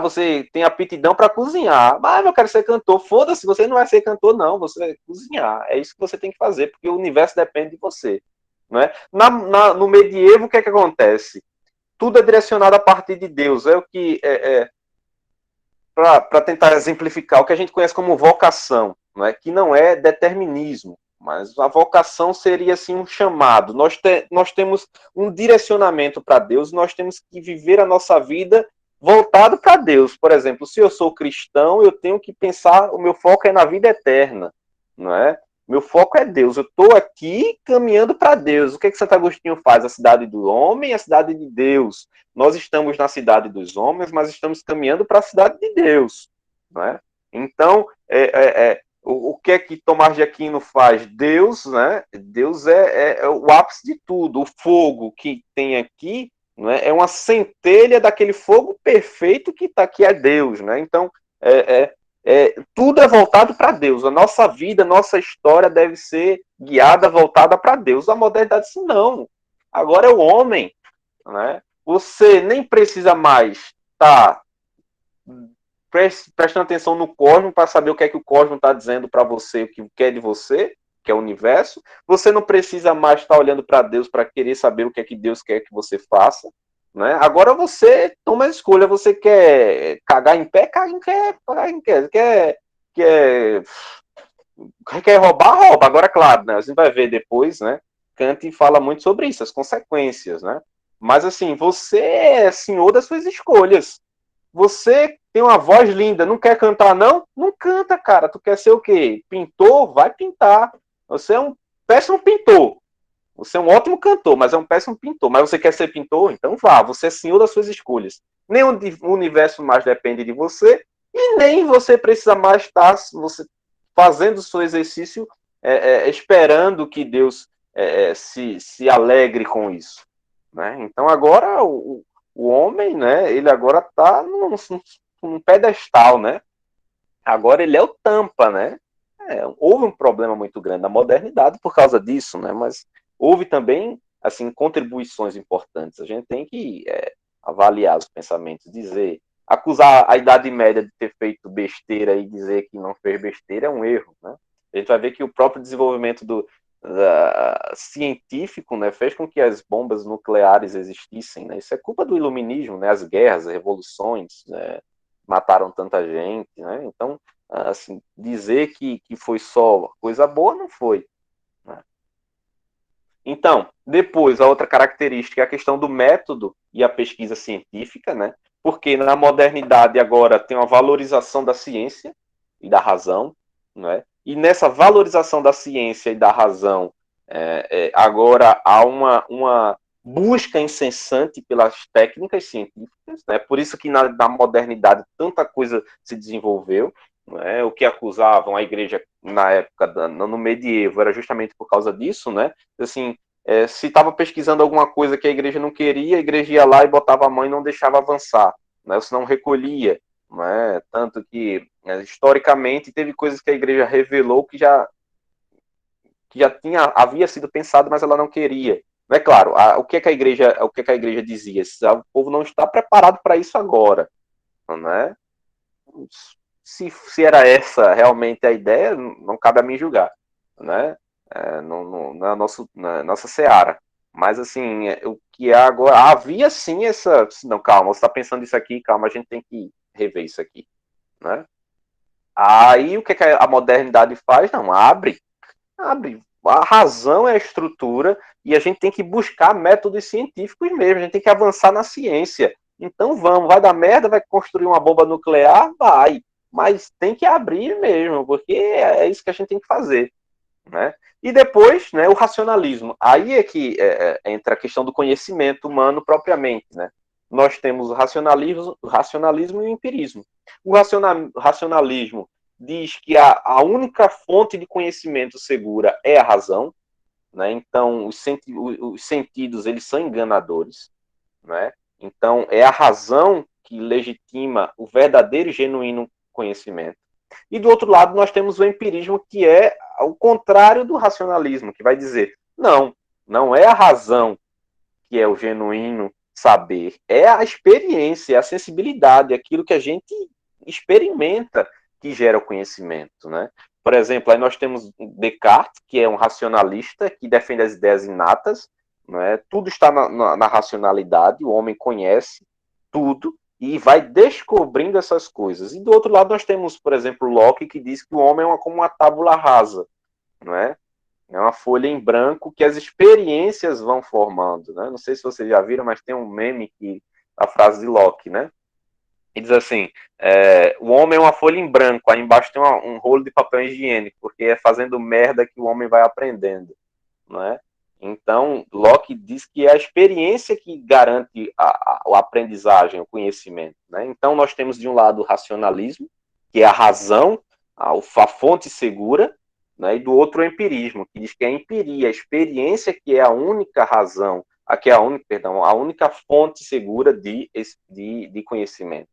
Você tem aptidão para cozinhar. Mas eu quero ser cantor. Foda-se, você não vai ser cantor, não. Você vai cozinhar. É isso que você tem que fazer, porque o universo depende de você. Não é? No medievo, o que é que acontece? Tudo é direcionado a partir de Deus. É o que para tentar exemplificar o que a gente conhece como vocação, não é? Que não é determinismo, mas a vocação seria assim um chamado. Nós temos um direcionamento para Deus, nós temos que viver a nossa vida voltado para Deus. Por exemplo, se eu sou cristão, eu tenho que pensar, o meu foco é na vida eterna, não é? Meu foco é Deus. Eu estou aqui caminhando para Deus. O que Santo Agostinho faz? A cidade do homem e a cidade de Deus. Nós estamos na cidade dos homens, mas estamos caminhando para a cidade de Deus. Não é? Então, o que é que Tomás de Aquino faz? Deus, né? Deus é o ápice de tudo. O fogo que tem aqui, não é? É uma centelha daquele fogo perfeito que é Deus, né? Então, tudo é voltado para Deus. A nossa vida, a nossa história deve ser guiada, voltada para Deus. A modernidade disse, não. Agora é o homem, né? Você nem precisa mais estar prestando atenção no cosmos para saber o que é que o cosmos está dizendo para você, o que quer de você, que é o universo. Você não precisa mais estar olhando para Deus para querer saber o que é que Deus quer que você faça, né? Agora você toma a escolha. Você quer cagar em pé, caga em pé, caga em pé. Quer roubar, rouba. Agora, claro, né? A gente vai ver depois, né? Kant fala muito sobre isso, as consequências, né? Mas assim, você é senhor das suas escolhas. Você tem uma voz linda, não quer cantar, não? Não canta, cara. Tu quer ser o quê? Pintor? Vai pintar. Você é um péssimo pintor. Você é um ótimo cantor, mas é um péssimo pintor. Mas você quer ser pintor? Então vá. Você é senhor das suas escolhas. Nem o universo mais depende de você e nem você precisa mais estar você fazendo o seu exercício esperando que Deus se alegre com isso, né? Então agora o homem, né, ele agora está num pedestal, né? Agora ele é o tampa, né? Houve um problema muito grande na modernidade por causa disso, né? Mas houve também, assim, contribuições importantes. A gente tem que avaliar os pensamentos, dizer, acusar a Idade Média de ter feito besteira e dizer que não fez besteira é um erro, né? A gente vai ver que o próprio desenvolvimento científico, né, fez com que as bombas nucleares existissem, né? Isso é culpa do iluminismo, né? As guerras, as revoluções, né, mataram tanta gente, né? Então, assim, dizer que foi só coisa boa, não foi, né? Então, depois, a outra característica é a questão do método e a pesquisa científica, né? Porque na modernidade agora tem uma valorização da ciência e da razão, né? E nessa valorização da ciência e da razão, agora há uma busca incessante pelas técnicas científicas, né? Por isso que na modernidade tanta coisa se desenvolveu, né? O que acusavam a igreja na época, no medievo, era justamente por causa disso, né? Assim, se estava pesquisando alguma coisa que a igreja não queria, a igreja ia lá e botava a mão e não deixava avançar, né? Ou se não recolhia, né? Tanto que, historicamente, teve coisas que a igreja revelou que já havia sido pensado, mas ela não queria. Não é claro, o que a igreja dizia? O povo não está preparado para isso agora, né? Se era essa realmente a ideia, não cabe a mim julgar, né? Na nossa seara. Mas, assim, o que é agora... Havia, sim, essa... Não, calma, você está pensando isso aqui, calma, a gente tem que rever isso aqui, né? Aí, o que a modernidade faz? Não, abre. A razão é a estrutura e a gente tem que buscar métodos científicos mesmo, a gente tem que avançar na ciência. Então vamos, vai dar merda, vai construir uma bomba nuclear? Vai, mas tem que abrir mesmo, porque é isso que a gente tem que fazer, né? E depois, né, o racionalismo. Aí é que entra a questão do conhecimento humano propriamente, né? Nós temos o racionalismo e o empirismo. O racionalismo diz que a única fonte de conhecimento segura é a razão, né? Então os sentidos eles são enganadores, né? Então é a razão que legitima o verdadeiro e genuíno conhecimento. E do outro lado nós temos o empirismo, que é o contrário do racionalismo, que vai dizer, não é a razão que é o genuíno saber, é a experiência, é a sensibilidade, aquilo que a gente experimenta que gera o conhecimento, né? Por exemplo, aí nós temos Descartes, que é um racionalista que defende as ideias inatas, né? Tudo está na racionalidade, o homem conhece tudo e vai descobrindo essas coisas. E do outro lado nós temos, por exemplo, Locke, que diz que o homem é como uma tábula rasa, não é? É uma folha em branco que as experiências vão formando, né? Não sei se vocês já viram, mas tem um meme que a frase de Locke, né? E diz assim, o homem é uma folha em branco, aí embaixo tem um rolo de papel higiênico, porque é fazendo merda que o homem vai aprendendo, não é? Então, Locke diz que é a experiência que garante a aprendizagem, o conhecimento, né? Então, nós temos de um lado o racionalismo, que é a razão, a fonte segura, né? E do outro o empirismo, que diz que é a empiria, a experiência que é a única razão, aqui é a única, perdão, a única fonte segura de conhecimento,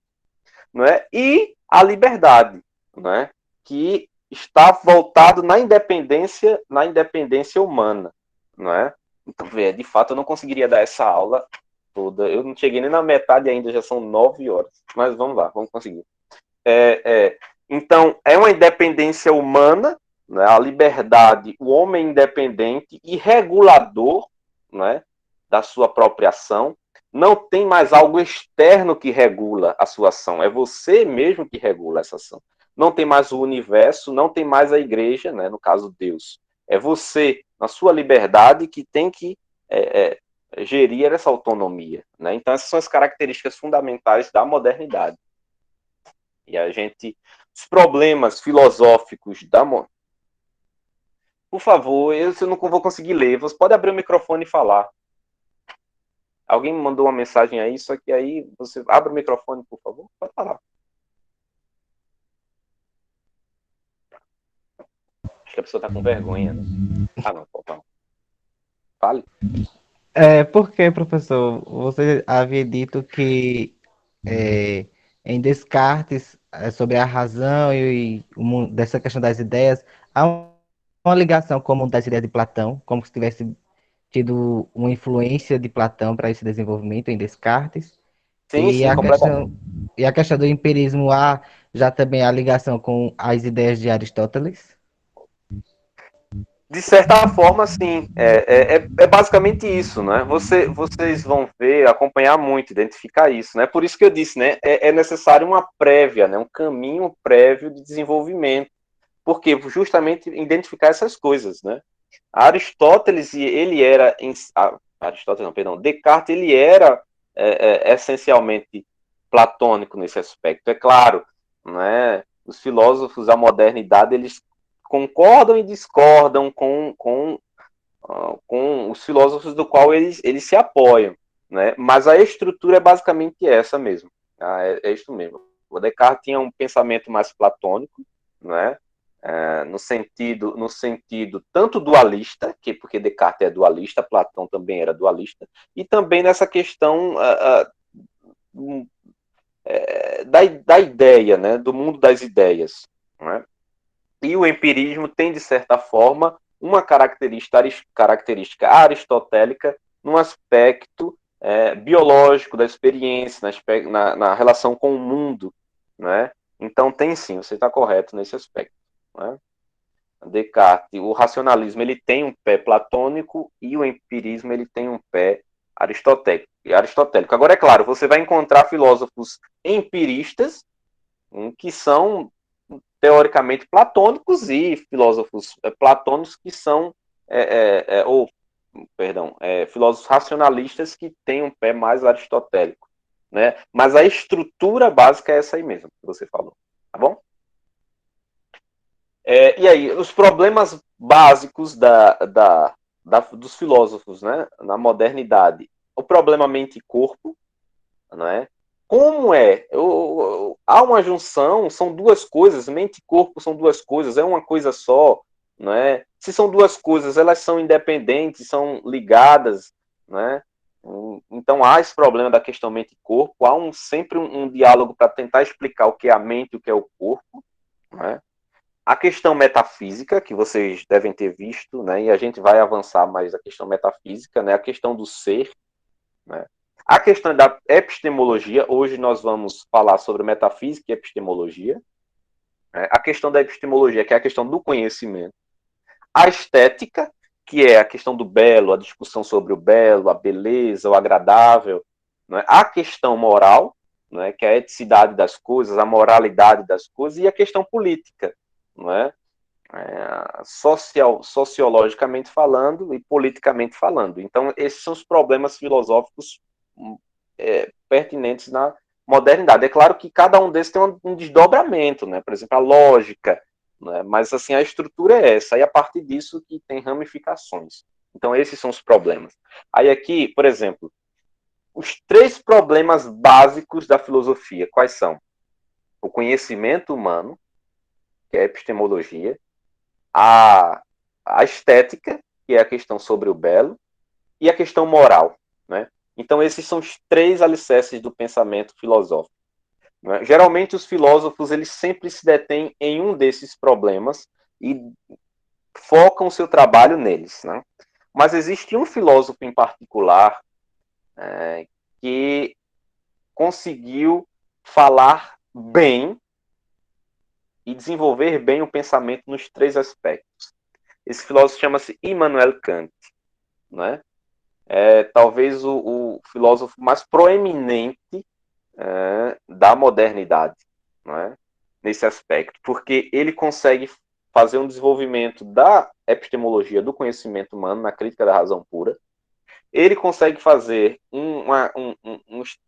não é? E a liberdade, não é? Que está voltado na independência humana, não é? Então, de fato, eu não conseguiria dar essa aula toda. Eu não cheguei nem na metade ainda, já são 9 horas. Mas vamos lá, vamos conseguir. Então, é uma independência humana, né? A liberdade, o homem independente e regulador, né? Da sua própria ação. Não tem mais algo externo que regula a sua ação. É você mesmo que regula essa ação. Não tem mais o universo, não tem mais a igreja, né? No caso, Deus. É você, na sua liberdade, que tem que gerir essa autonomia, né? Então, essas são as características fundamentais da modernidade. E a gente... Os problemas filosóficos da... Por favor, eu não vou conseguir ler. Você pode abrir o microfone e falar. Alguém me mandou uma mensagem aí, só que aí você abre o microfone, por favor. Pode falar. Acho que a pessoa está com vergonha, né? Ah, não, pode falar. Fale. Porque, professor, você havia dito que em Descartes, sobre a razão e dessa questão das ideias, há uma ligação comum das ideias de Platão, como se tivesse tido uma influência de Platão para esse desenvolvimento em Descartes. Sim, sim, completamente. E a questão do empirismo há já também a ligação com as ideias de Aristóteles? De certa forma, sim. É basicamente isso, né? Vocês vão ver, acompanhar muito, identificar isso, né? Por isso que eu disse, né? É necessário uma prévia, né? Um caminho prévio de desenvolvimento. Porque justamente identificar essas coisas, né? Aristóteles, ele era... Aristóteles, não, perdão. Descartes, ele era essencialmente platônico nesse aspecto. É claro, né? Os filósofos da modernidade, eles concordam e discordam com os filósofos do qual eles se apoiam, né? Mas a estrutura é basicamente essa mesmo. É isso mesmo. O Descartes tinha um pensamento mais platônico, né? No sentido tanto dualista, porque Descartes é dualista, Platão também era dualista, e também nessa questão da ideia, né? Do mundo das ideias, né? E o empirismo tem, de certa forma, uma característica aristotélica no aspecto biológico da experiência, na relação com o mundo, né? Então tem sim, você está correto nesse aspecto, né? Descartes, o racionalismo ele tem um pé platônico e o empirismo ele tem um pé aristotélico. Agora, é claro, você vai encontrar filósofos empiristas que são teoricamente platônicos e filósofos platônicos que são filósofos racionalistas que têm um pé mais aristotélico, né? Mas a estrutura básica é essa aí mesmo que você falou, tá bom? E aí, os problemas básicos dos filósofos, né, na modernidade, o problema mente e corpo, né? Como há uma junção, são duas coisas, mente e corpo são duas coisas, é uma coisa só, não é? Se são duas coisas, elas são independentes, são ligadas, né? Então há esse problema da questão mente e corpo, há sempre um diálogo para tentar explicar o que é a mente e o que é o corpo, né? A questão metafísica, que vocês devem ter visto, né? E a gente vai avançar mais a questão metafísica, né? A questão do ser, né? A questão da epistemologia, hoje nós vamos falar sobre metafísica e epistemologia. A questão da epistemologia, que é a questão do conhecimento. A estética, que é a questão do belo, a discussão sobre o belo, a beleza, o agradável. Né? A questão moral, né? Que é a eticidade das coisas, a moralidade das coisas. E a questão política, né? Sociologicamente falando e politicamente falando. Então, esses são os problemas filosóficos pertinentes na modernidade. É claro que cada um desses tem um desdobramento, né? Por exemplo, a lógica, né? Mas assim, a estrutura é essa, e a partir disso que tem ramificações. Então, esses são os problemas. Aí aqui, por exemplo, os 3 problemas básicos da filosofia, quais são? O conhecimento humano, que é a epistemologia, a estética, que é a questão sobre o belo, e a questão moral, Então, esses são os 3 alicerces do pensamento filosófico. Né? Geralmente, os filósofos eles sempre se detêm em um desses problemas e focam o seu trabalho neles. Né? Mas existe um filósofo em particular que conseguiu falar bem e desenvolver bem o pensamento nos 3 aspectos. Esse filósofo chama-se Immanuel Kant. Né? É talvez o filósofo mais proeminente da modernidade, né? Nesse aspecto, porque ele consegue fazer um desenvolvimento da epistemologia do conhecimento humano na crítica da razão pura. Ele consegue fazer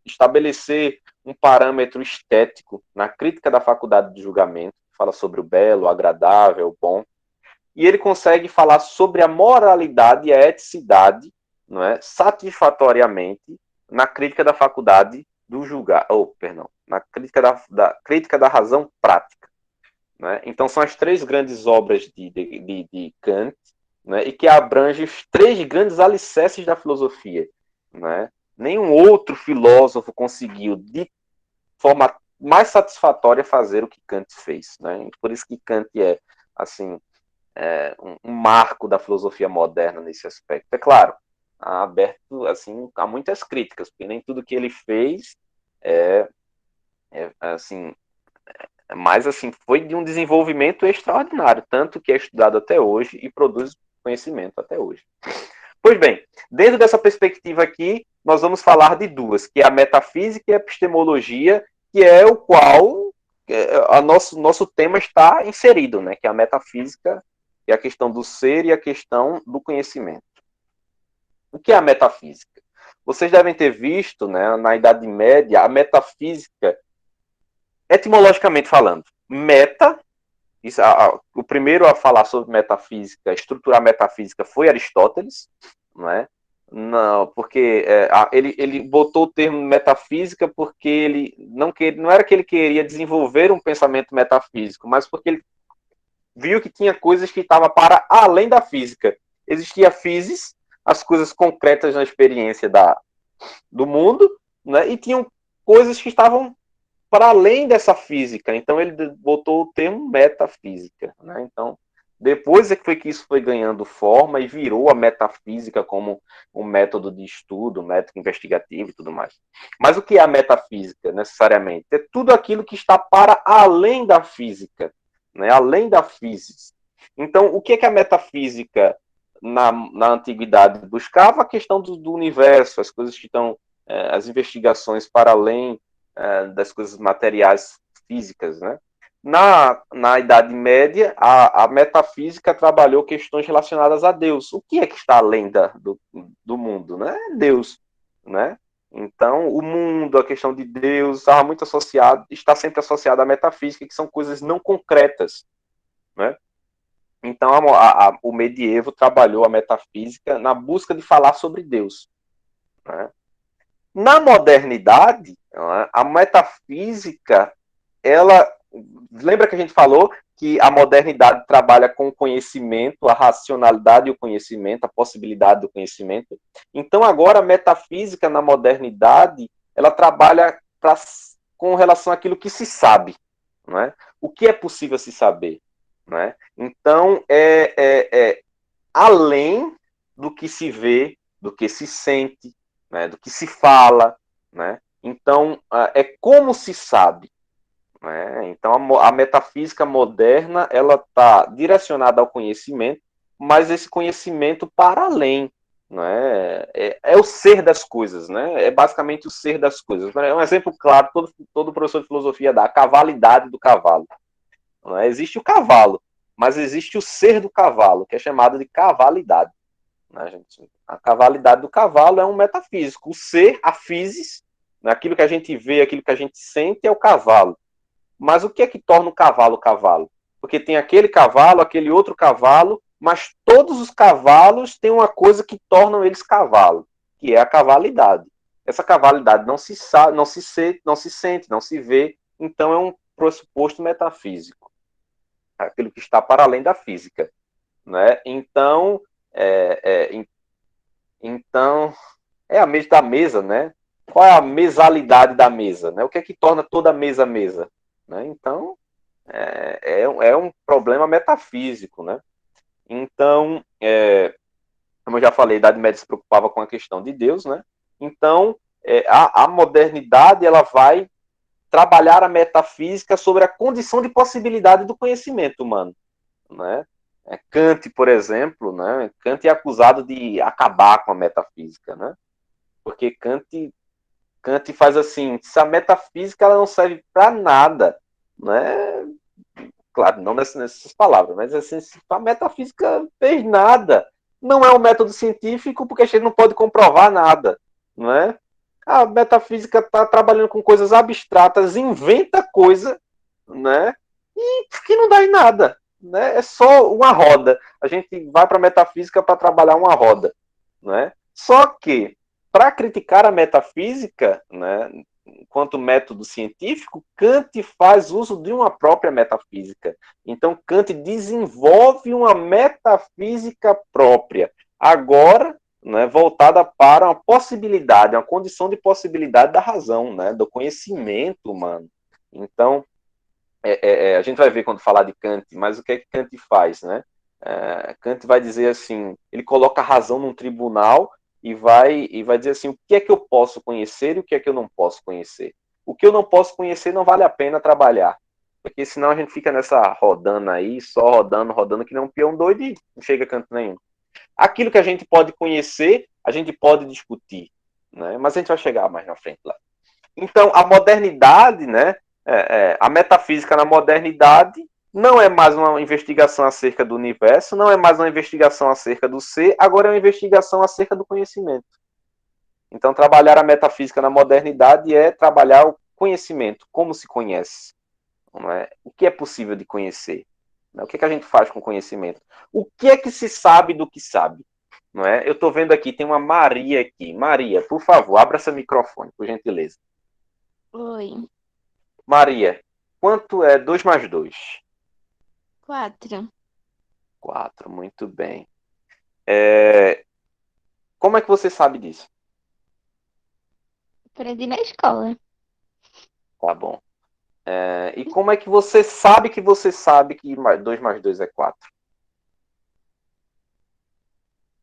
estabelecer um parâmetro estético na crítica da faculdade de julgamento, que fala sobre o belo, o agradável, o bom, e ele consegue falar sobre a moralidade e a eticidade, não é, satisfatoriamente na crítica da faculdade do julgar, na crítica da razão prática. Né? Então são as 3 grandes obras de Kant, né, e que abrangem os 3 grandes alicerces da filosofia. Né? Nenhum outro filósofo conseguiu, de forma mais satisfatória, fazer o que Kant fez. Né? Por isso que Kant é assim, um marco da filosofia moderna nesse aspecto. É claro, aberto assim, a muitas críticas, porque nem tudo que ele fez assim, mas assim, foi de um desenvolvimento extraordinário, tanto que é estudado até hoje e produz conhecimento até hoje. Pois bem, dentro dessa perspectiva aqui, nós vamos falar de 2, que é a metafísica e a epistemologia, que é o qual nosso tema está inserido, né? Que é a metafísica e a questão do ser e a questão do conhecimento. O que é a metafísica? Vocês devem ter visto, né, na Idade Média, a metafísica, etimologicamente falando, meta, o primeiro a falar sobre metafísica, estruturar metafísica, foi Aristóteles, não é? Não, porque ele botou o termo metafísica porque ele não era que ele queria desenvolver um pensamento metafísico, mas porque ele viu que tinha coisas que estavam para além da física. Existia physis, as coisas concretas na experiência do mundo, né? E tinham coisas que estavam para além dessa física. Então ele botou o termo metafísica. Né? Então, depois é que isso foi ganhando forma e virou a metafísica como um método de estudo, um método investigativo e tudo mais. Mas o que é a metafísica, necessariamente? É tudo aquilo que está para além da física, né? Além da física. Então, o que é que a metafísica na antiguidade buscava? A questão do universo, as coisas que estão, as investigações para além das coisas materiais físicas, né? Na Idade Média, a metafísica trabalhou questões relacionadas a Deus. O que é que está além do mundo? Né? Deus. Né? Então, o mundo, a questão de Deus, está sempre associado à metafísica, que são coisas não concretas. Né? Então, o medievo trabalhou a metafísica na busca de falar sobre Deus. Né? Na modernidade, a metafísica, lembra que a gente falou que a modernidade trabalha com o conhecimento, a racionalidade e o conhecimento, a possibilidade do conhecimento. Então, agora, a metafísica na modernidade, ela trabalha com relação àquilo que se sabe. Não é? O que é possível se saber. Não é? Então, além do que se vê, do que se sente, né, do que se fala, né? Então, é como se sabe. Né? Então, a metafísica moderna, ela está direcionada ao conhecimento, mas esse conhecimento para além. Né? É o ser das coisas, né? É basicamente o ser das coisas. É um exemplo claro, todo professor de filosofia dá, a cavalidade do cavalo. Né? Existe o cavalo, mas existe o ser do cavalo, que é chamado de cavalidade. Né, gente? A cavalidade do cavalo é um metafísico. O ser, a physis, aquilo que a gente vê, aquilo que a gente sente, é o cavalo. Mas o que é que torna o cavalo cavalo? Porque tem aquele cavalo, aquele outro cavalo, mas todos os cavalos têm uma coisa que tornam eles cavalo, que é a cavalidade. Essa cavalidade não se sabe, não se sente, não se vê, então é um pressuposto metafísico, aquilo que está para além da física. Né? Então, É a mesa da mesa, né? Qual é a mesalidade da mesa, né? O que é que torna toda mesa mesa, né? Então, é um problema metafísico, né? Então, como eu já falei, a Idade Média se preocupava com a questão de Deus, né? Então, a modernidade ela vai trabalhar a metafísica sobre a condição de possibilidade do conhecimento humano, né? Kant, por exemplo, né? Kant é acusado de acabar com a metafísica, né? Porque Kant faz assim, se a metafísica ela não serve para nada, né? Claro, não nessas palavras, mas assim, se a metafísica fez nada, não é um método científico porque a gente não pode comprovar nada, não é? A metafísica está trabalhando com coisas abstratas, inventa coisa, né? E que não dá em nada, né? É só uma roda. A gente vai para a metafísica para trabalhar uma roda, né? Só que para criticar a metafísica, né, enquanto método científico, Kant faz uso de uma própria metafísica. Então, Kant desenvolve uma metafísica própria, agora, né, voltada para uma possibilidade, uma condição de possibilidade da razão, né, do conhecimento humano. Então, a gente vai ver quando falar de Kant, mas o que é que Kant faz, né? Kant vai dizer assim, ele coloca a razão num tribunal e vai dizer assim, o que é que eu posso conhecer e o que é que eu não posso conhecer. O que eu não posso conhecer não vale a pena trabalhar, porque senão a gente fica nessa rodando aí, só rodando, que nem um peão doido e não chega a canto nenhum. Aquilo que a gente pode conhecer, a gente pode discutir, né? Mas a gente vai chegar mais na frente lá. Então, a modernidade, né, a metafísica na modernidade não é mais uma investigação acerca do universo, não é mais uma investigação acerca do ser, agora é uma investigação acerca do conhecimento. Então, trabalhar a metafísica na modernidade é trabalhar o conhecimento, como se conhece, não é? O que é possível de conhecer, né? O que é que a gente faz com o conhecimento? O que é que se sabe do que sabe? Não é? Eu estou vendo aqui, tem uma Maria aqui. Maria, por favor, abra seu microfone, por gentileza. Oi. Maria, quanto é 2 mais 2? 4. 4, muito bem. Como é que você sabe disso? Aprendi na escola. Tá bom. E como é que você sabe que 2 mais 2 é 4?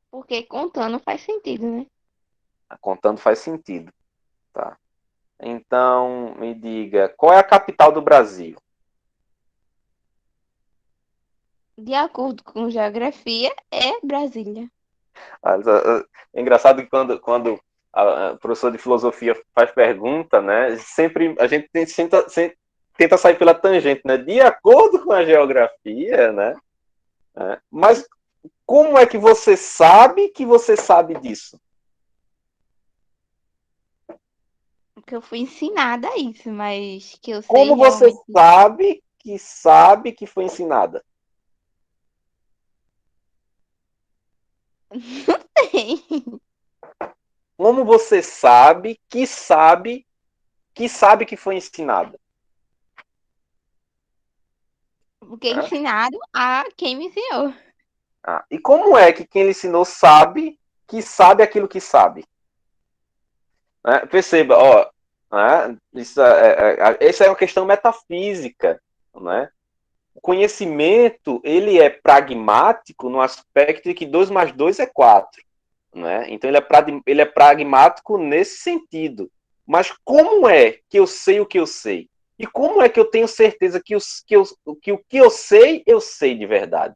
Porque contando faz sentido, né? Contando faz sentido. Tá. Então, me diga, qual é a capital do Brasil? De acordo com geografia, é Brasília. É engraçado que quando a professora de filosofia faz pergunta, né? Sempre a gente tenta sair pela tangente, né? De acordo com a geografia, né? Mas como é que você sabe disso? Porque eu fui ensinada a isso, mas que eu sei Como você realmente. sabe que foi ensinada? Não tem. Como você sabe que foi ensinada? Porque ensinaram a quem me ensinou. E como é que quem lhe ensinou sabe aquilo que sabe? Perceba, ó, essa é uma questão metafísica, né? O conhecimento, ele é pragmático no aspecto de que 2 mais 2 é 4, né? Então ele é pragmático nesse sentido. Mas como é que eu sei o que eu sei? E como é que eu tenho certeza que o que eu sei de verdade,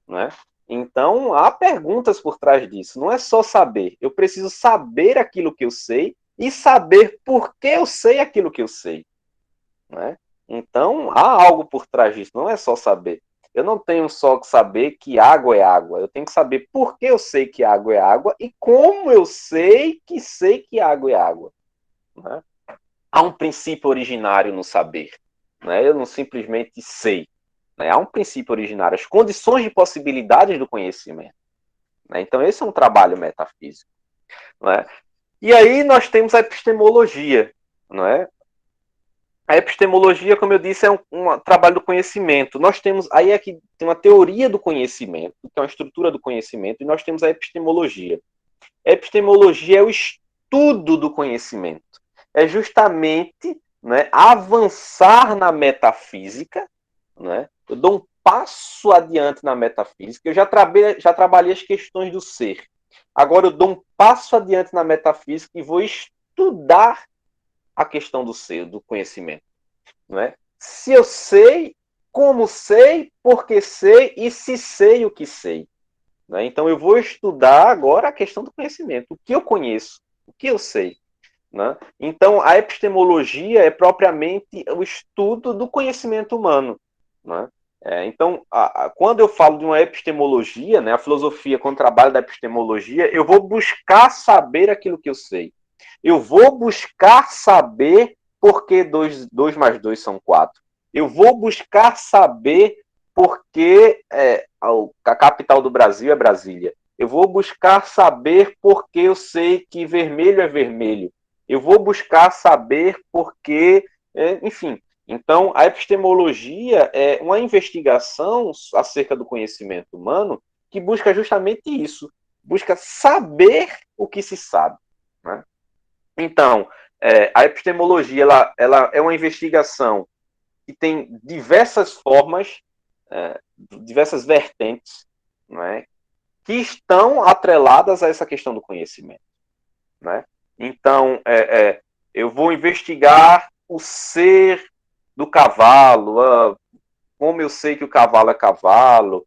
né? Então, há perguntas por trás disso. Não é só saber. Eu preciso saber aquilo que eu sei e saber por que eu sei aquilo que eu sei, né? Então, há algo por trás disso. Não é só saber. Eu não tenho só que saber que água é água. Eu tenho que saber por que eu sei que água é água e como eu sei que água é água, né? Há um princípio originário no saber, né? Eu não simplesmente sei. Né? Há um princípio originário, as condições de possibilidades do conhecimento. Né? Então, esse é um trabalho metafísico. Né? E aí nós temos a epistemologia. Não é? A epistemologia, como eu disse, é um trabalho do conhecimento. Nós temos, aí aqui tem uma teoria do conhecimento, que é uma estrutura do conhecimento, e nós temos a epistemologia. A epistemologia é o estudo do conhecimento. É justamente, né, avançar na metafísica, né? Eu dou um passo adiante na metafísica. Eu já trabalhei as questões do ser. Agora eu dou um passo adiante na metafísica e vou estudar a questão do ser, do conhecimento. Né? Se eu sei, como sei, porque sei e se sei o que sei. Né? Então eu vou estudar agora a questão do conhecimento. O que eu conheço, o que eu sei. Né? Então a epistemologia é propriamente o estudo do conhecimento humano. Né? Então, quando eu falo de uma epistemologia, né, a filosofia, quando trabalha da epistemologia, eu vou buscar saber aquilo que eu sei. Eu vou buscar saber por que 2 mais 2 são 4. Eu vou buscar saber por que a capital do Brasil é Brasília. Eu vou buscar saber por que eu sei que vermelho é vermelho. Eu vou buscar saber por que, enfim. Então, a epistemologia é uma investigação acerca do conhecimento humano que busca justamente isso. Busca saber o que se sabe. Né? Então, a epistemologia ela é uma investigação que tem diversas formas, diversas vertentes, né, que estão atreladas a essa questão do conhecimento. Né? Então, eu vou investigar o ser do cavalo, como eu sei que o cavalo é cavalo,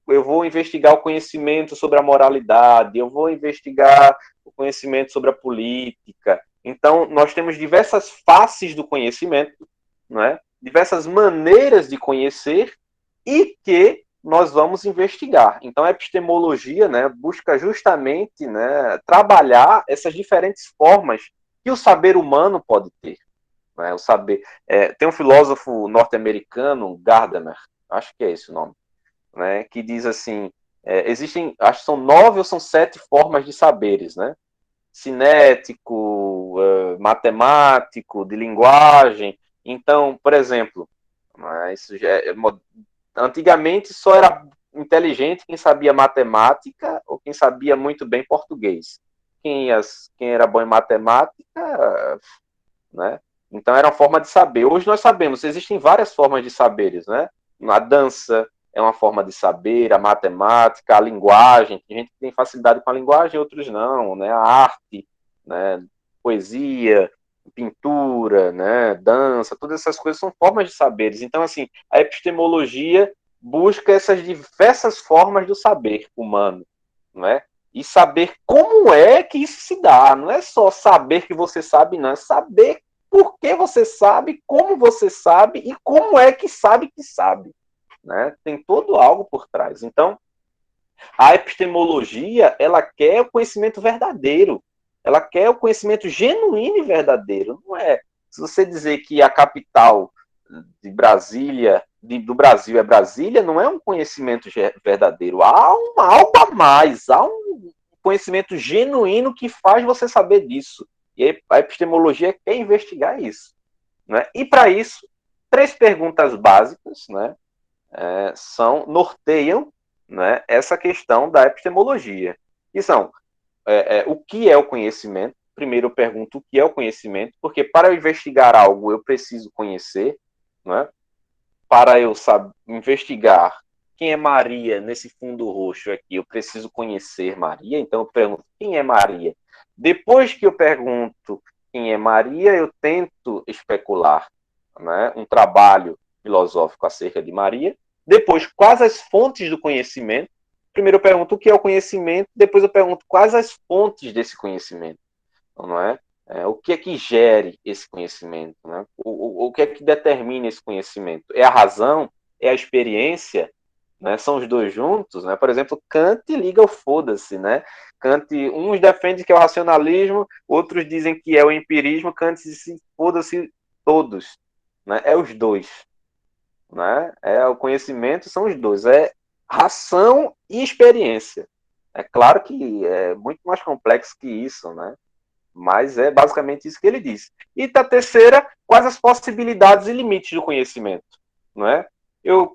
eu vou investigar o conhecimento sobre a moralidade, eu vou investigar o conhecimento sobre a política. Então, nós temos diversas faces do conhecimento, né? Diversas maneiras de conhecer e que nós vamos investigar. Então, a epistemologia, né, busca justamente, né, trabalhar essas diferentes formas que o saber humano pode ter. Né, o saber. Tem um filósofo norte-americano, Gardner, acho que é esse o nome, né, que diz assim, existem, acho que são 9 ou são 7 formas de saberes, né? Cinético, matemático, de linguagem. Então, por exemplo, isso já antigamente só era inteligente quem sabia matemática ou quem sabia muito bem português. Quem era bom em matemática, né? Então era uma forma de saber. Hoje nós sabemos, existem várias formas de saberes, né? A dança é uma forma de saber, a matemática, a linguagem. Tem gente que tem facilidade com a linguagem, outros não, né? A arte, né? Poesia, pintura, né? Dança, todas essas coisas são formas de saberes. Então, assim, a epistemologia busca essas diversas formas do saber humano, né? E saber como é que isso se dá. Não é só saber que você sabe, não. É saber por que você sabe, como você sabe e como é que sabe que sabe. Né? Tem todo algo por trás. Então, a epistemologia, ela quer o conhecimento verdadeiro. Ela quer o conhecimento genuíno e verdadeiro. Não é, se você dizer que a capital de Brasília, do Brasil é Brasília, não é um conhecimento verdadeiro. Há algo a mais, há um conhecimento genuíno que faz você saber disso. E a epistemologia quer investigar isso. Né? E para isso, 3 perguntas básicas, né, norteiam, né, essa questão da epistemologia. Que são, o que é o conhecimento? Primeiro eu pergunto o que é o conhecimento, porque para eu investigar algo eu preciso conhecer. Né? Para eu investigar quem é Maria nesse fundo roxo aqui, eu preciso conhecer Maria, então eu pergunto quem é Maria. Depois que eu pergunto quem é Maria, eu tento especular, né, um trabalho filosófico acerca de Maria. Depois, quais as fontes do conhecimento? Primeiro eu pergunto o que é o conhecimento, depois eu pergunto quais as fontes desse conhecimento, não é? O que é que gere esse conhecimento? Né? O que é que determina esse conhecimento? É a razão? É a experiência? Né? São os dois juntos? Né? Por exemplo, Kant liga o foda-se. Né? Kant, uns defendem que é o racionalismo, outros dizem que é o empirismo. Kant diz foda-se todos. Né? É os dois. Né? O conhecimento são os dois. É ração e experiência. É claro que é muito mais complexo que isso, né? Mas é basicamente isso que ele diz. E a terceira, quais as possibilidades e limites do conhecimento? Não é?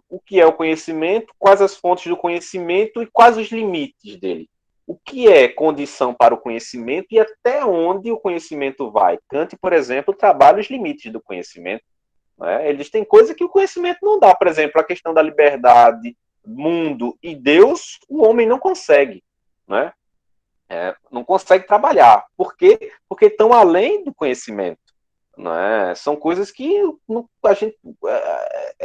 O que é o conhecimento, quais as fontes do conhecimento e quais os limites dele? o que é condição para o conhecimento e até onde o conhecimento vai. Kant, por exemplo, trabalha os limites do conhecimento. Né? Eles têm coisa que o conhecimento não dá. Por exemplo, a questão da liberdade, mundo e Deus, o homem não consegue. Né? Não consegue trabalhar. Por quê? Porque estão além do conhecimento. Né? São coisas que a gente,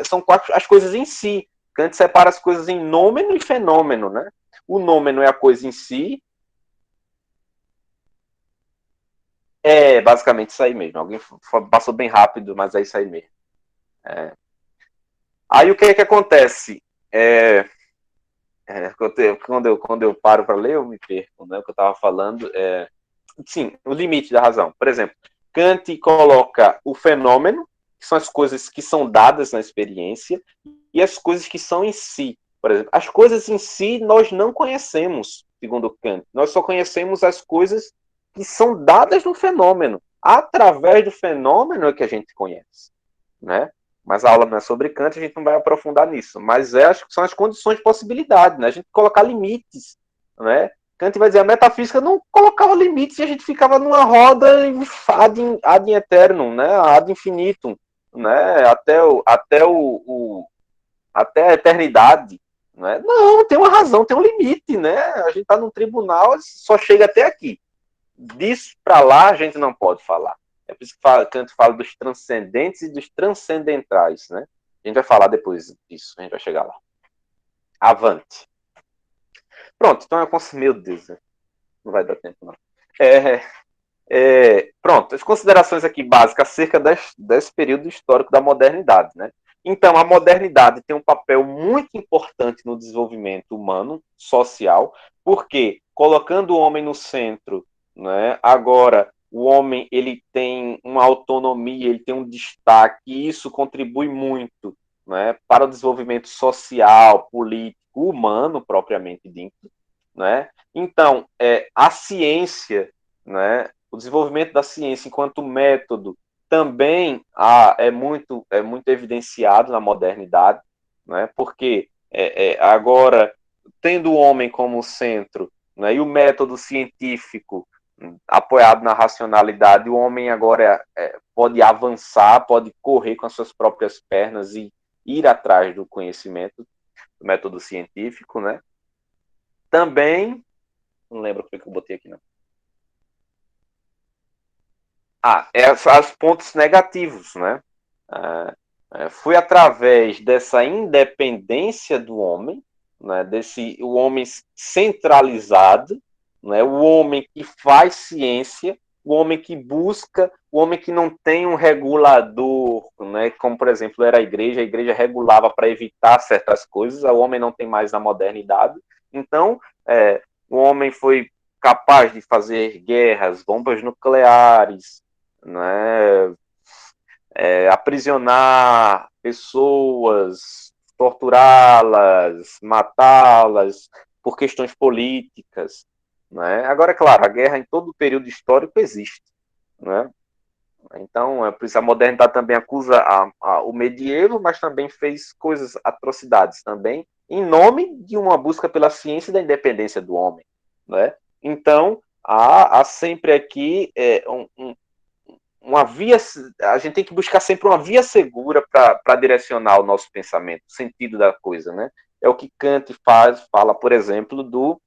são as coisas em si. Kant separa as coisas em nômeno e fenômeno. Né? O nômeno é a coisa em si. É basicamente isso aí mesmo. Alguém passou bem rápido, mas é isso aí mesmo. Aí o que é que acontece? Quando eu paro para ler, eu me perco, né? O que eu estava falando. Sim, o limite da razão. Por exemplo, Kant coloca o fenômeno, que são as coisas que são dadas na experiência, e as coisas que são em si. Por exemplo, as coisas em si nós não conhecemos, segundo Kant. Nós só conhecemos as coisas que são dadas no fenômeno. Através do fenômeno é que a gente conhece. Né? Mas a aula não é sobre Kant, a gente não vai aprofundar nisso. Mas são as condições de possibilidade, né? A gente colocar limites. Né? Kant vai dizer, a metafísica não colocava limites e a gente ficava numa roda ad eternum, né? Ad infinitum, né? Até a eternidade. Né? Não, tem uma razão, tem um limite, né? A gente está num tribunal, só chega até aqui. Disso para lá a gente não pode falar. É por isso que Kant fala dos transcendentes e dos transcendentais, né? A gente vai falar depois disso, a gente vai chegar lá. Avante. Pronto, então eu consigo... Meu Deus, né? Não vai dar tempo, não. Pronto, as considerações aqui básicas acerca desse período histórico da modernidade, né? Então, a modernidade tem um papel muito importante no desenvolvimento humano, social, porque colocando o homem no centro, né, agora o homem ele tem uma autonomia, ele tem um destaque, e isso contribui muito, né, para o desenvolvimento social, político, humano propriamente dito. Né? Então, a ciência, né, o desenvolvimento da ciência enquanto método também é muito evidenciado na modernidade, né, porque agora, tendo o homem como centro, né, e o método científico apoiado na racionalidade, o homem agora pode avançar, pode correr com as suas próprias pernas e ir atrás do conhecimento, do método científico, né? Também, não lembro o que eu botei aqui, não. Os pontos negativos, né? Foi através dessa independência do homem, né? O homem centralizado, né? O homem que faz ciência, o homem que busca, o homem que não tem um regulador, né? Como, por exemplo, era a igreja regulava para evitar certas coisas, o homem não tem mais na modernidade. Então, o homem foi capaz de fazer guerras, bombas nucleares, né? Aprisionar pessoas, torturá-las, matá-las por questões políticas. Né? Agora, é claro, a guerra em todo o período histórico existe. Né? Então, por isso a modernidade também acusa o medievo, mas também fez atrocidades também, em nome de uma busca pela ciência e da independência do homem. Né? Então, há sempre aqui uma via, a gente tem que buscar sempre uma via segura para direcionar o nosso pensamento, o sentido da coisa. Né? É o que Kant fala, por exemplo, do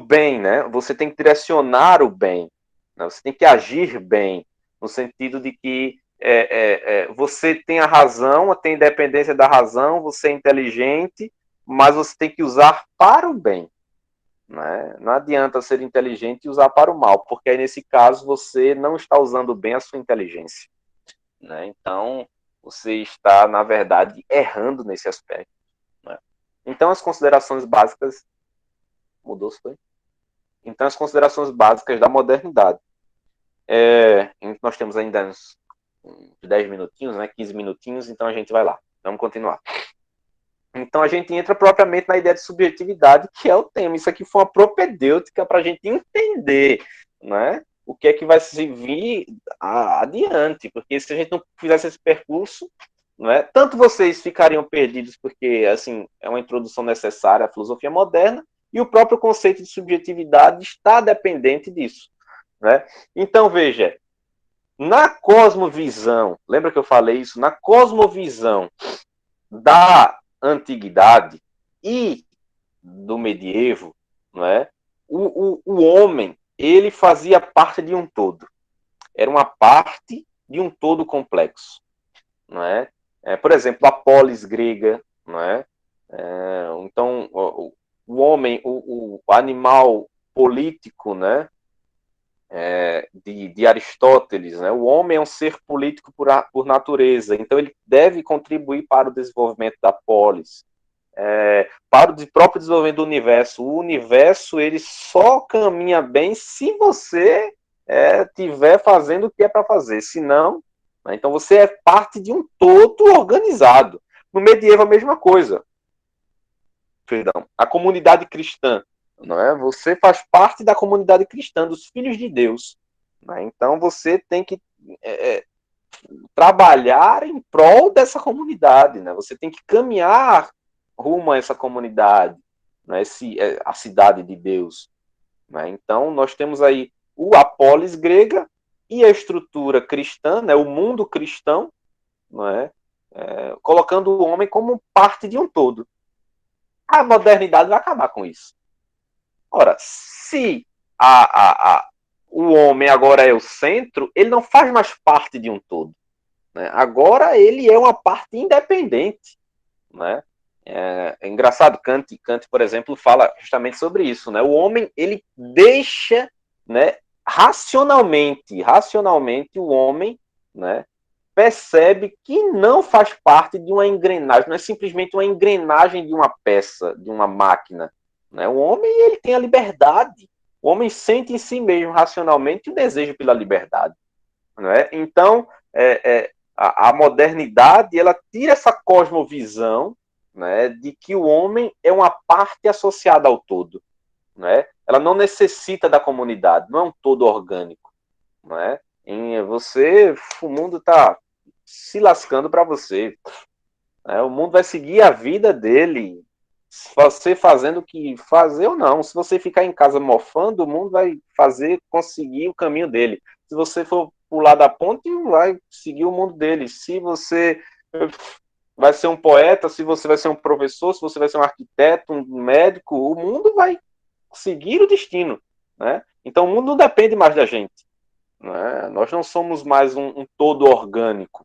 bem. Né? Você tem que direcionar o bem. Você tem que agir bem, no sentido de que você tem a razão, tem independência da razão, você é inteligente, mas você tem que usar para o bem. Né? Não adianta ser inteligente e usar para o mal, porque aí, nesse caso, você não está usando bem a sua inteligência. Né? Então, você está, na verdade, errando nesse aspecto. Né? Então, as considerações básicas... Mudou, foi? Então, as considerações básicas da modernidade. Nós temos ainda uns 10 minutinhos, né, 15 minutinhos, então a gente vai lá. Vamos continuar. Então a gente entra propriamente na ideia de subjetividade, que é o tema. Isso aqui foi uma propedêutica para a gente entender, né, o que é que vai se vir adiante, porque se a gente não fizesse esse percurso, né, tanto vocês ficariam perdidos, porque assim é uma introdução necessária à filosofia moderna, e o próprio conceito de subjetividade está dependente disso, né? Então, veja, na cosmovisão, lembra que eu falei isso? Na cosmovisão da antiguidade e do medievo, não é? O homem, ele fazia parte de um todo. Era uma parte de um todo complexo, não é? Por exemplo, a polis grega, não é? Então, o homem, o animal político, né? De Aristóteles, né? O homem é um ser político por natureza, então ele deve contribuir para o desenvolvimento da polis, para o próprio desenvolvimento do universo. O universo ele só caminha bem se você estiver fazendo o que é para fazer, senão, né? Então você é parte de um todo organizado. No medievo a mesma coisa. Perdão, a comunidade cristã, não é? Você faz parte da comunidade cristã, dos filhos de Deus, né? Então você tem que trabalhar em prol dessa comunidade, né? Você tem que caminhar rumo a essa comunidade, né? A cidade de Deus, né? Então nós temos aí a polis grega e a estrutura cristã, né? O mundo cristão, não é? Colocando o homem como parte de um todo. A modernidade vai acabar com isso. Ora, se o homem agora é o centro, ele não faz mais parte de um todo, né? Agora ele é uma parte independente, né? É engraçado, Kant, por exemplo, fala justamente sobre isso, né? O homem, ele deixa, né, racionalmente o homem, né, percebe que não faz parte de uma engrenagem, não é simplesmente uma engrenagem de uma peça, de uma máquina, né? O homem, ele tem a liberdade. O homem sente em si mesmo, racionalmente, o desejo pela liberdade, né? Então, a modernidade, ela tira essa cosmovisão, né, de que o homem é uma parte associada ao todo, né? Ela não necessita da comunidade, não é um todo orgânico, né? O mundo está se lascando para você, né? O mundo vai seguir a vida dele, você fazendo o que fazer ou não. Se você ficar em casa mofando, o mundo vai conseguir o caminho dele. Se você for pular da ponte, vai seguir o mundo dele. Se você vai ser um poeta, se você vai ser um professor, se você vai ser um arquiteto, um médico, o mundo vai seguir o destino, né? Então o mundo não depende mais da gente, né? Nós não somos mais um todo orgânico,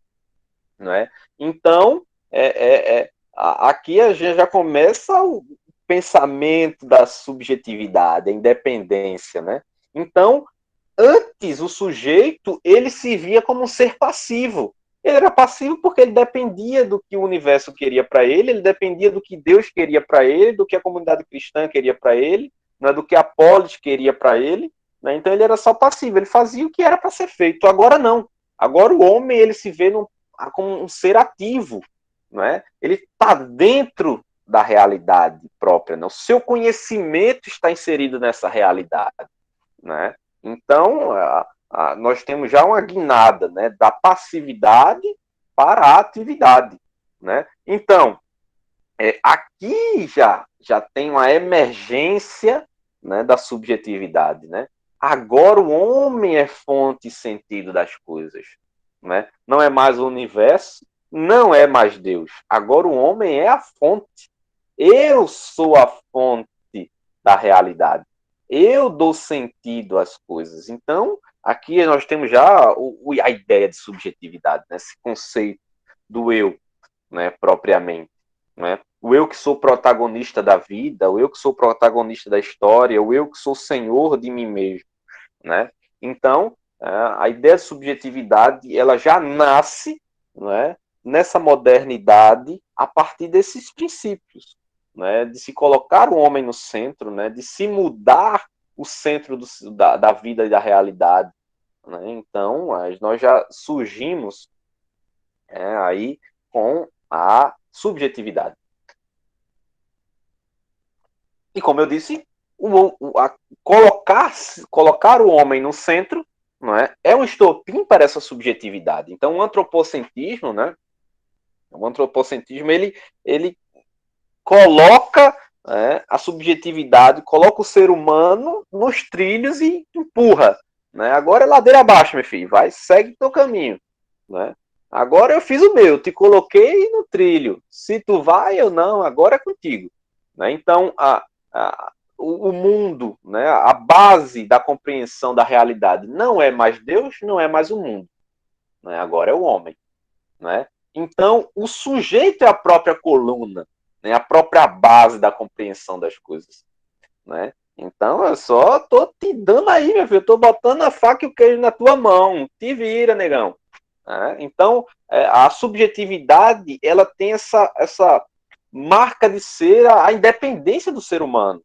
né? Então aqui a gente já começa o pensamento da subjetividade, a independência, né? Então, antes o sujeito, ele se via como um ser passivo. Ele era passivo porque ele dependia do que o universo queria para ele dependia do que Deus queria para ele, do que a comunidade cristã queria para ele, né, do que a polis queria para ele, né? Então ele era só passivo, ele fazia o que era para ser feito. Agora não. Agora o homem, ele se vê como um ser ativo, né? Ele está dentro da realidade própria, né? O seu conhecimento está inserido nessa realidade, né? Então, nós temos já uma guinada, né, da passividade para a atividade, né? Então, aqui já tem uma emergência, né, da subjetividade, né? Agora o homem é fonte e sentido das coisas, né? Não é mais o universo, não é mais Deus. Agora o homem é a fonte. Eu sou a fonte da realidade. Eu dou sentido às coisas. Então, aqui nós temos já a ideia de subjetividade, né? Esse conceito do eu, né, propriamente, né? O eu que sou protagonista da vida, o eu que sou protagonista da história, o eu que sou senhor de mim mesmo, né? Então, a ideia de subjetividade, ela já nasce, né, nessa modernidade a partir desses princípios, né, de se colocar o homem no centro, né, de se mudar o centro da vida e da realidade, né? Então, nós já surgimos aí com a subjetividade. E como eu disse, colocar o homem no centro, não é um estopim para essa subjetividade. Então, o antropocentrismo, né, ele coloca a subjetividade coloca o ser humano nos trilhos e empurra, né? Agora é ladeira abaixo, meu filho, vai, segue teu caminho, né? Agora eu fiz o meu, te coloquei no trilho, se tu vai ou não, agora é contigo, né? Então, o mundo, né, a base da compreensão da realidade não é mais Deus, não é mais o mundo, né? Agora é o homem, né? Então, o sujeito é a própria coluna, né, a própria base da compreensão das coisas, né? Então, eu só tô te dando aí, meu filho, eu tô botando a faca e o queijo na tua mão, te vira, negão. Né? Então, a subjetividade, ela tem essa marca de ser a independência do ser humano,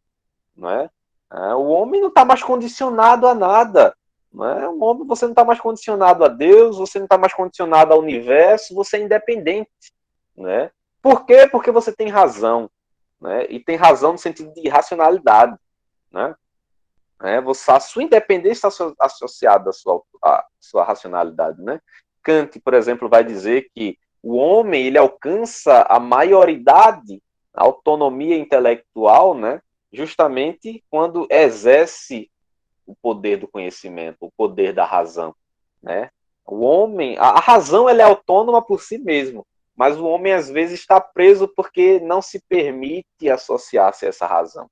né? O homem não está mais condicionado a nada, né? O homem, você não está mais condicionado a Deus, você não está mais condicionado ao universo, você é independente, né? Por quê? Porque você tem razão, né? E tem razão no sentido de racionalidade, né? A sua independência está associada à sua racionalidade, né? Kant, por exemplo, vai dizer que o homem ele alcança a maioridade, a autonomia intelectual, né? Justamente quando exerce o poder do conhecimento, o poder da razão, né? O homem, a razão ela é autônoma por si mesmo, mas o homem às vezes está preso porque não se permite associar-se a essa razão,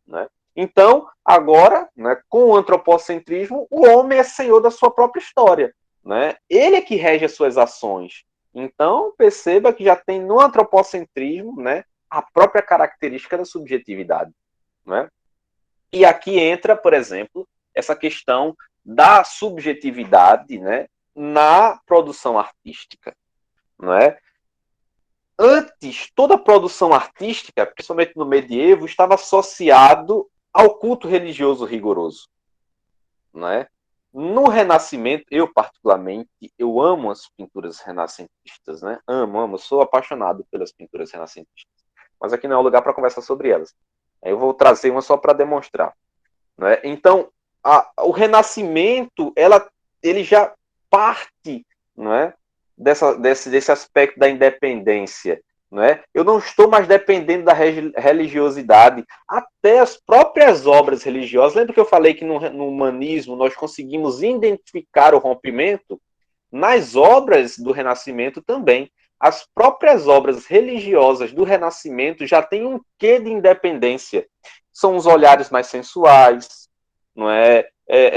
né? Então, agora, né, com o antropocentrismo, o homem é senhor da sua própria história, né? Ele é que rege as suas ações. Então, perceba que já tem no antropocentrismo, né, a própria característica da subjetividade, né? E aqui entra, por exemplo, essa questão da subjetividade, né, na produção artística, não é? Antes, toda a produção artística, principalmente no medievo, estava associado ao culto religioso rigoroso, não é? No Renascimento, eu particularmente, eu amo as pinturas renascentistas, né? Amo, sou apaixonado pelas pinturas renascentistas. Mas aqui não é o lugar para conversar sobre elas. Eu vou trazer uma só para demonstrar, né? Então, o Renascimento, ele já parte, não é? Desse aspecto da independência, não é? Eu não estou mais dependendo da religiosidade, até as próprias obras religiosas. Lembra que eu falei que no humanismo nós conseguimos identificar o rompimento? Nas obras do Renascimento também. As próprias obras religiosas do Renascimento já têm um quê de independência. São os olhares mais sensuais, não é?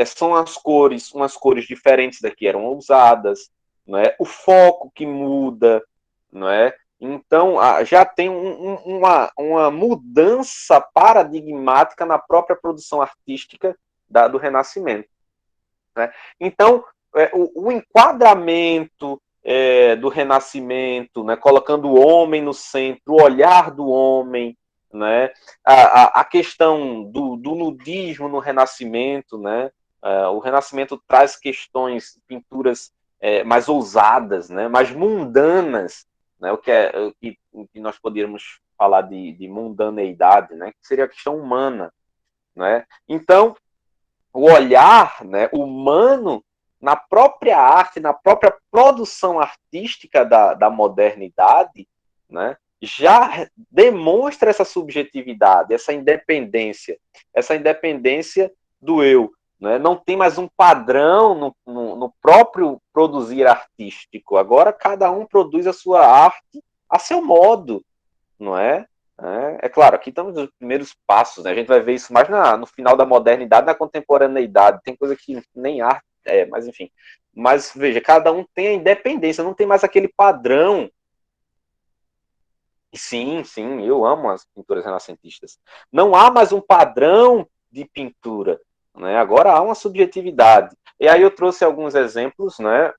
São as cores, umas cores diferentes da que eram usadas, não é? O foco que muda, não é? Então, já tem uma mudança paradigmática na própria produção artística do Renascimento, né? Então, o enquadramento do Renascimento, né, colocando o homem no centro, o olhar do homem, né, a questão do nudismo no Renascimento, né, o Renascimento traz questões, pinturas mais ousadas, né, mais mundanas, né, o que nós poderíamos falar de mundaneidade, né, que seria a questão humana, né? Então, o olhar, né, humano na própria arte, na própria produção artística da modernidade, né, já demonstra essa subjetividade, essa independência do eu, né? Não tem mais um padrão no próprio produzir artístico. Agora cada um produz a sua arte a seu modo, não é? É claro, aqui estamos nos primeiros passos, né? A gente vai ver isso mais no final da modernidade, na contemporaneidade. Tem coisa que nem arte mas enfim. Mas veja, cada um tem a independência, não tem mais aquele padrão. Sim, eu amo as pinturas renascentistas. Não há mais um padrão de pintura, né? Agora há uma subjetividade. E aí eu trouxe alguns exemplos, né?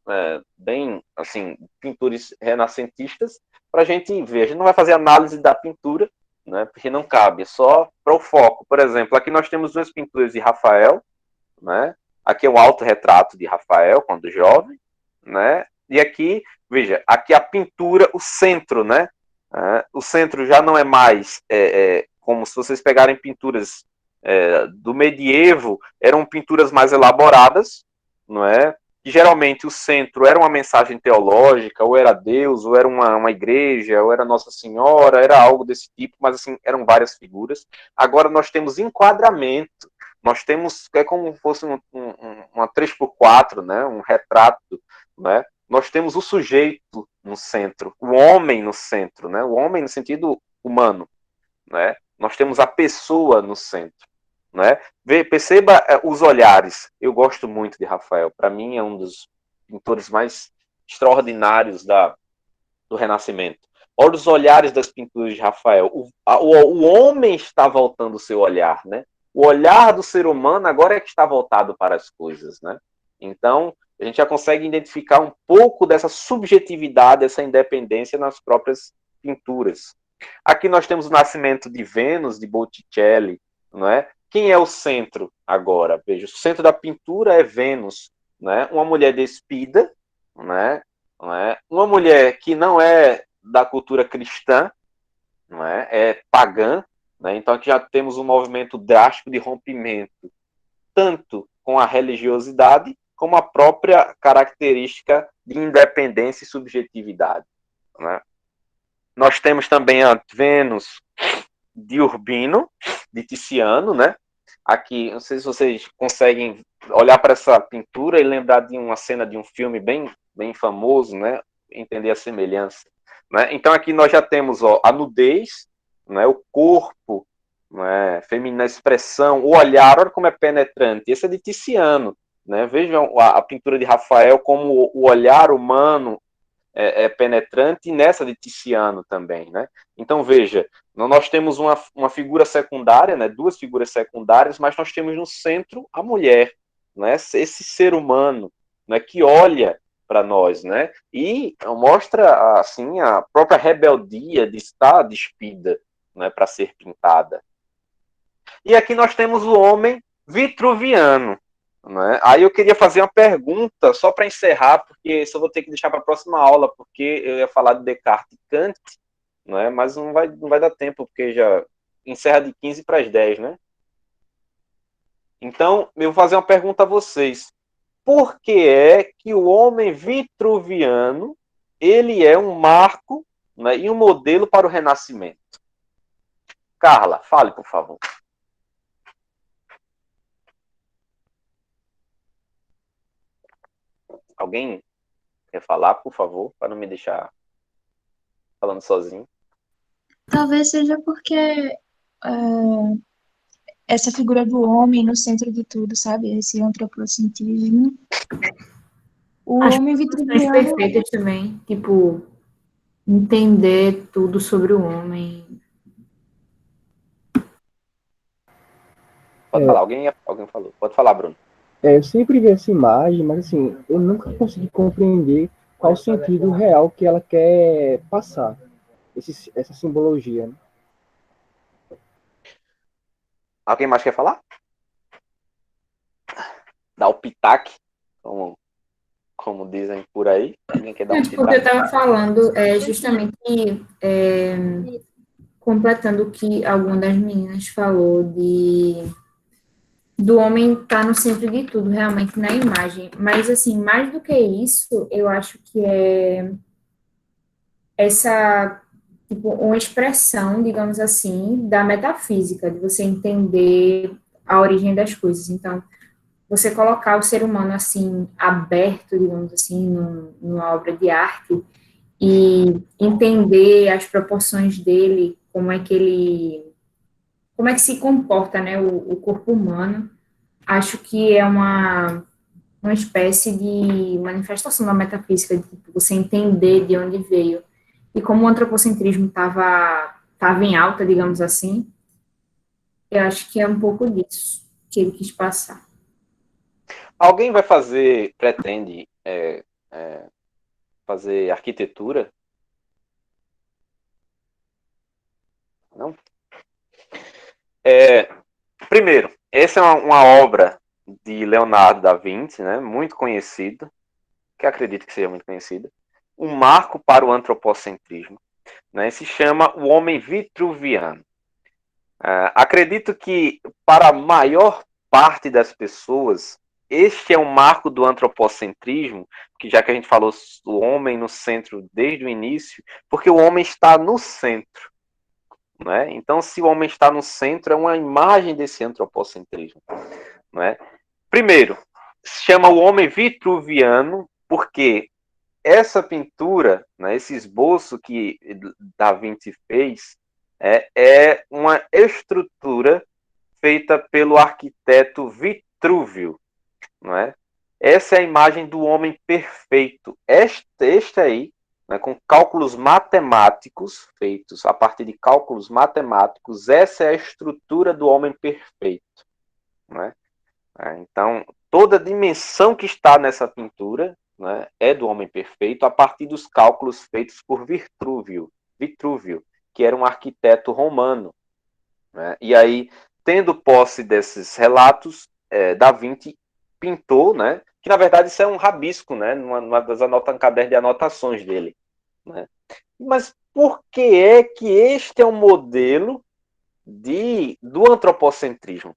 Bem, assim, pinturas renascentistas, para a gente ver. A gente não vai fazer análise da pintura, né? Porque não cabe, é só para o foco. Por exemplo, aqui nós temos duas pinturas de Rafael, né? Aqui é o autorretrato de Rafael, quando jovem, né? E aqui, veja, aqui a pintura, o centro, né? O centro já não é mais como se vocês pegarem pinturas do medievo, eram pinturas mais elaboradas, não é? que geralmente o centro era uma mensagem teológica, ou era Deus, ou era uma igreja, ou era Nossa Senhora, era algo desse tipo, mas assim, eram várias figuras. Agora nós temos enquadramento, nós temos, é como se fosse uma 3x4, né, um retrato, né? Nós temos o sujeito no centro, o homem no centro, né? O homem no sentido humano, né? Nós temos a pessoa no centro, né? Perceba os olhares. Eu gosto muito de Rafael. Para mim é um dos pintores mais extraordinários do Renascimento. Olha os olhares das pinturas de Rafael. O homem está voltando o seu olhar, né? O olhar do ser humano agora é que está voltado para as coisas, né? Então, a gente já consegue identificar um pouco dessa subjetividade, essa independência nas próprias pinturas. Aqui nós temos o nascimento de Vênus, de Botticelli, não é? Quem é o centro agora? Veja, o centro da pintura é Vênus, né? Uma mulher despida, né? Não é? Uma mulher que não é da cultura cristã, não é? É pagã, né? Então aqui já temos um movimento drástico de rompimento, tanto com a religiosidade, como a própria característica de independência e subjetividade, né? Nós temos também a Vênus de Urbino, de Tiziano, né? Aqui, não sei se vocês conseguem olhar para essa pintura e lembrar de uma cena de um filme bem famoso, né? Entender a semelhança, né? Então aqui nós já temos, ó, a nudez, né? O corpo, né? Feminina, a expressão, o olhar, olha como é penetrante. Esse é de Tiziano, né? Vejam a pintura de Rafael como o olhar humano é penetrante, e nessa de Tiziano também, né? Então, veja, nós temos uma figura secundária, né? Duas figuras secundárias, mas nós temos no centro a mulher, né? Esse ser humano, né? Que olha para nós, né? E mostra, assim, a própria rebeldia de estar despida, né? Para ser pintada. E aqui nós temos o homem vitruviano, né? Aí eu queria fazer uma pergunta, só para encerrar, porque isso eu vou ter que deixar para a próxima aula, porque eu ia falar de Descartes e Kant, né? Mas não vai dar tempo, porque já encerra de 15 para as 10, né? Então, eu vou fazer uma pergunta a vocês. Por que é que o homem vitruviano, ele é um marco, né, e um modelo para o Renascimento? Carla, fale, por favor. Alguém quer falar, por favor, para não me deixar falando sozinho? Talvez seja porque essa figura do homem no centro de tudo, sabe? Esse antropocentrismo. O As homem proporções vitruviano. perfeitas também, tipo, entender tudo sobre o homem. Pode falar, alguém falou. Pode falar, Bruno. Eu sempre vi essa imagem, mas assim, eu nunca consegui compreender qual o sentido real que ela quer passar, essa simbologia, né? Alguém mais quer falar? Dá o pitaque, como dizem por aí. Alguém quer dar um Porque eu pitaque? estava falando justamente completando o que alguma das meninas falou do homem estar no centro de tudo, realmente, na imagem. Mas, assim, mais do que isso, eu acho que é essa, tipo, uma expressão, digamos assim, da metafísica, de você entender a origem das coisas. Então, você colocar o ser humano, assim, aberto, digamos assim, numa obra de arte e entender as proporções dele, como é que se comporta, né, o corpo humano, acho que é uma espécie de manifestação da metafísica, de tipo, você entender de onde veio. E como o antropocentrismo tava em alta, digamos assim, eu acho que é um pouco disso que ele quis passar. Alguém pretende fazer arquitetura? Não? Primeiro, essa é uma obra de Leonardo da Vinci, né, muito conhecida, que acredito que seja muito conhecida, um marco para o antropocentrismo, né, se chama O Homem Vitruviano. Acredito que para a maior parte das pessoas, este é um marco do antropocentrismo, que já que a gente falou do homem no centro desde o início, porque o homem está no centro. Né? Então, se o homem está no centro, é uma imagem desse antropocentrismo. Né? Primeiro, se chama o homem vitruviano, porque essa pintura, né, esse esboço que Da Vinci fez, é uma estrutura feita pelo arquiteto Vitrúvio. Não é? Essa é a imagem do homem perfeito. Este aí, né, com cálculos matemáticos feitos a partir de cálculos matemáticos, essa é a estrutura do homem perfeito. Né? Então, toda a dimensão que está nessa pintura, né, é do homem perfeito a partir dos cálculos feitos por Vitrúvio, que era um arquiteto romano. Né? E aí, tendo posse desses relatos, Da Vinci pintou, né? Que na verdade isso é um rabisco, né? Numa das um caderno de anotações dele. Né? Mas por que é que este é um modelo do antropocentrismo?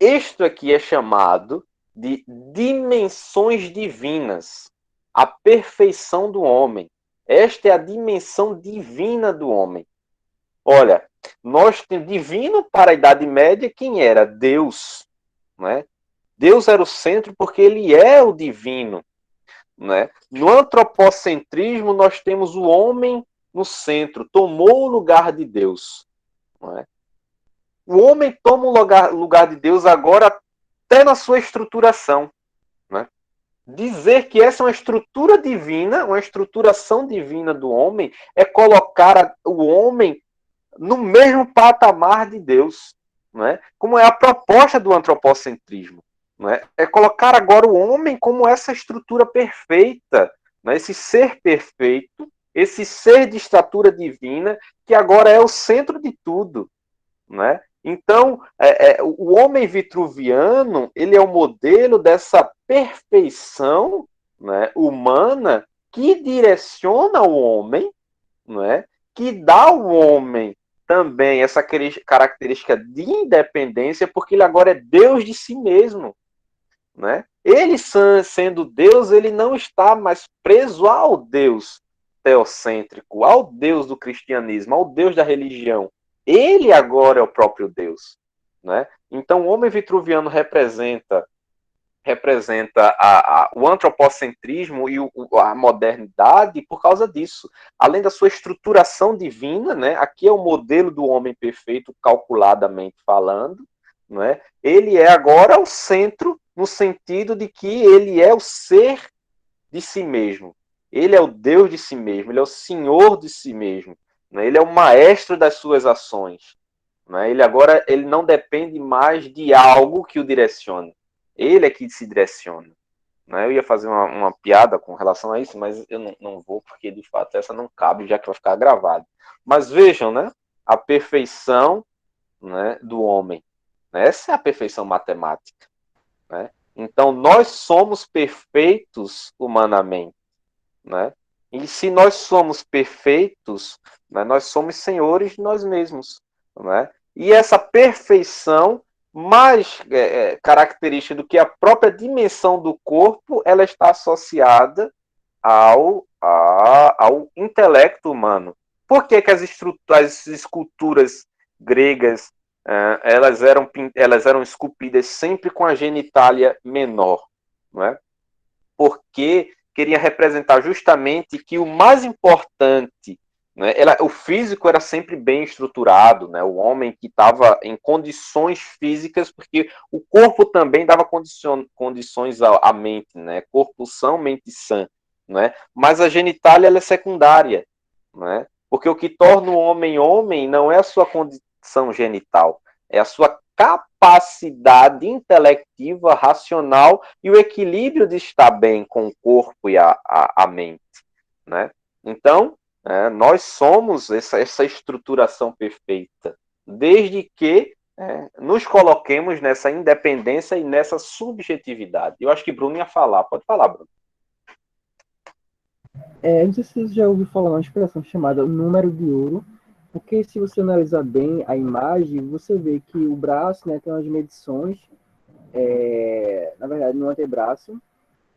Isto aqui é chamado de dimensões divinas, a perfeição do homem. Esta é a dimensão divina do homem. Olha, nós temos divino para a Idade Média, quem era? Deus. Né? Deus era o centro porque ele é o divino. Né? No antropocentrismo, nós temos o homem no centro, tomou o lugar de Deus. Não é? O homem toma o lugar de Deus agora até na sua estruturação. Né? Dizer que essa é uma estrutura divina, uma estruturação divina do homem, é colocar o homem no mesmo patamar de Deus. Né? Como é a proposta do antropocentrismo. Né? É colocar agora o homem como essa estrutura perfeita, né? Esse ser perfeito, esse ser de estatura divina, que agora é o centro de tudo. Né? Então, o homem vitruviano, ele é o modelo dessa perfeição, né, humana que direciona o homem, né, que dá ao homem também essa característica de independência, porque ele agora é Deus de si mesmo. Né? Ele, sendo Deus, ele não está mais preso ao Deus teocêntrico, ao Deus do cristianismo, ao Deus da religião. Ele agora é o próprio Deus. Né? Então, o homem vitruviano representa o antropocentrismo e a modernidade por causa disso. Além da sua estruturação divina, né? Aqui é o modelo do homem perfeito, calculadamente falando. Né? Ele é agora o centro, no sentido de que ele é o ser de si mesmo. Ele é o Deus de si mesmo, ele é o Senhor de si mesmo. Né? Ele é o maestro das suas ações. Né? Ele não depende mais de algo que o direcione. Ele é que se direciona. Né? Eu ia fazer uma piada com relação a isso, mas eu não vou, porque de fato essa não cabe, já que vai ficar gravado. Mas vejam, né? A perfeição, né, do homem. Essa é a perfeição matemática. Né? Então, nós somos perfeitos humanamente. Né? E se nós somos perfeitos, né, nós somos senhores de nós mesmos. Né? E essa perfeição, mais característica do que a própria dimensão do corpo, ela está associada ao intelecto humano. Por que as esculturas gregas elas eram esculpidas sempre com a genitália menor? Não é? Porque queria representar justamente que o mais importante, né, o físico era sempre bem estruturado, né, o homem que estava em condições físicas, porque o corpo também dava condições à mente, né, corpo são, mente sã, né, mas a genitália ela é secundária, né, porque o que torna o homem homem não é a sua condição genital, é a sua capacidade intelectiva, racional e o equilíbrio de estar bem com o corpo e a mente. Né? Então, nós somos essa estruturação perfeita, desde que nos coloquemos nessa independência e nessa subjetividade. Eu acho que Bruno ia falar. Pode falar, Bruno. Não sei se você já ouviu falar uma expressão chamada número de ouro, porque se você analisar bem a imagem, você vê que o braço, né, tem umas medições na verdade, no antebraço.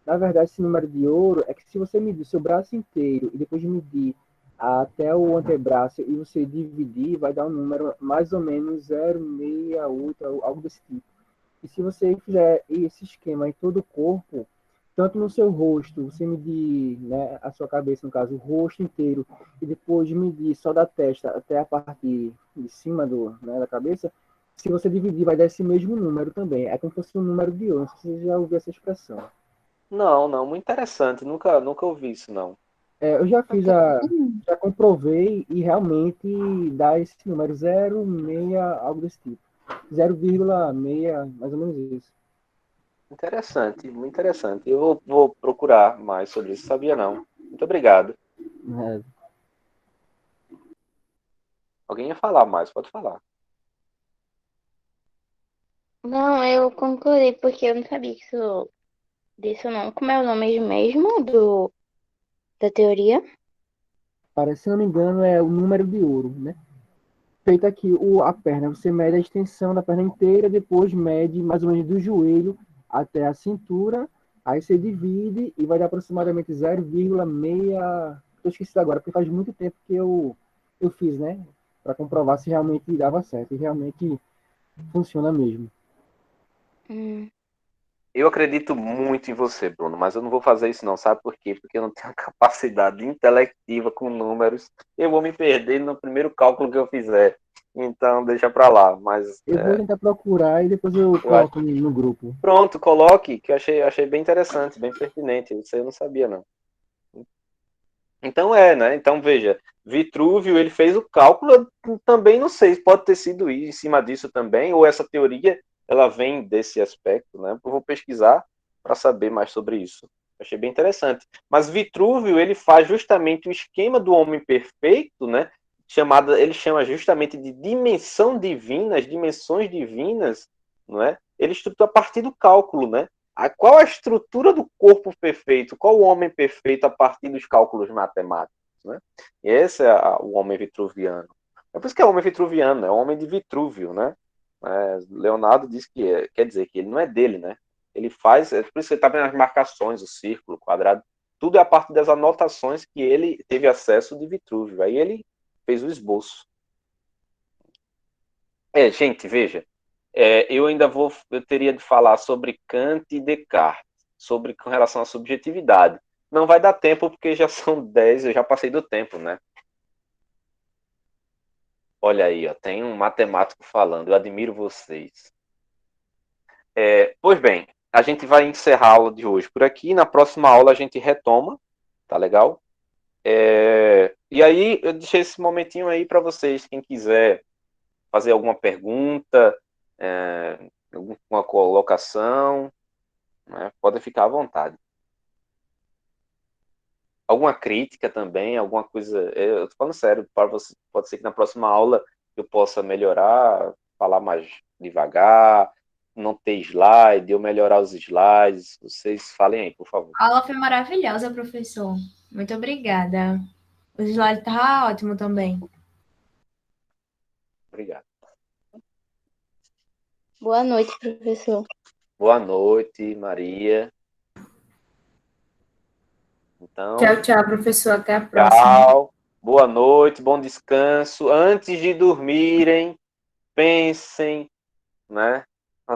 Na verdade, esse número de ouro é que se você medir o seu braço inteiro e depois medir até o antebraço e você dividir, vai dar um número mais ou menos 0,68, algo desse tipo. E se você fizer esse esquema em todo o corpo, tanto no seu rosto, você medir, né, a sua cabeça, no caso, o rosto inteiro, e depois medir só da testa até a parte de cima né, da cabeça, se você dividir, vai dar esse mesmo número também. É como se fosse um número de ouro. Não sei se você já ouviu essa expressão. Não, muito interessante. Nunca ouvi isso, não. Eu já já comprovei e realmente dá esse número 0,6, algo desse tipo. 0,6, mais ou menos isso. Interessante, muito interessante. Eu vou procurar mais sobre isso. Sabia não. Muito obrigado. É, Alguém ia falar mais? Pode falar. Não, eu concluí porque eu não sabia que isso disso não. Como é o nome mesmo da teoria? parece, se não me engano, é o número de ouro, né? Feito aqui a perna, você mede a extensão da perna inteira, depois mede mais ou menos do joelho até a cintura, aí você divide e vai dar aproximadamente 0,6. Eu esqueci agora, porque faz muito tempo que eu fiz, né? Para comprovar se realmente dava certo. E realmente funciona mesmo. Hum. Eu acredito muito em você, Bruno, mas eu não vou fazer isso não, sabe por quê? Porque eu não tenho capacidade intelectiva com números. Eu vou me perder no primeiro cálculo que eu fizer. Então, deixa pra lá. Mas Eu vou tentar procurar e depois eu eu acho. coloco no grupo. Pronto, coloque, que eu achei bem interessante, bem pertinente. Isso aí eu não sabia, não. Então né? Então veja, Vitrúvio ele fez o cálculo, também não sei, pode ter sido em cima disso também, ou essa teoria ela vem desse aspecto, né? Eu vou pesquisar para saber mais sobre isso. Achei bem interessante. Mas Vitrúvio ele faz justamente o esquema do homem perfeito, né? Ele chama justamente de dimensão divina, as dimensões divinas, não é? Ele estuda a partir do cálculo, né? Qual a estrutura do corpo perfeito? Qual o homem perfeito a partir dos cálculos matemáticos? Né? E esse é o homem vitruviano. É por isso que é o homem vitruviano, é o homem de Vitrúvio. Né? Leonardo diz que quer dizer que ele não é dele. Né? Ele faz, é por isso que ele está vendo as marcações, o círculo, o quadrado, tudo é a partir das anotações que ele teve acesso de Vitrúvio. Aí ele fez o esboço. Gente, veja, eu teria de falar sobre Kant e Descartes, com relação à subjetividade. Não vai dar tempo, porque já são 10, eu já passei do tempo, né? Olha aí, ó, tem um matemático falando, eu admiro vocês. Pois bem, a gente vai encerrar a aula de hoje por aqui, na próxima aula a gente retoma, tá legal? E aí, eu deixei esse momentinho aí para vocês, quem quiser fazer alguma pergunta, alguma colocação, né? Podem ficar à vontade. Alguma crítica também, alguma coisa. Eu tô falando sério, para você, pode ser que na próxima aula eu possa melhorar, falar mais devagar, não ter slide, eu melhorar os slides. Vocês falem aí, por favor. A aula foi maravilhosa, professor. Muito obrigada. O slide estava ótimo também. Obrigado. Boa noite, professor. Boa noite, Maria. Então, Tchau, professor. Até a próxima. tchau. Boa noite, bom descanso. Antes de dormirem, pensem, né,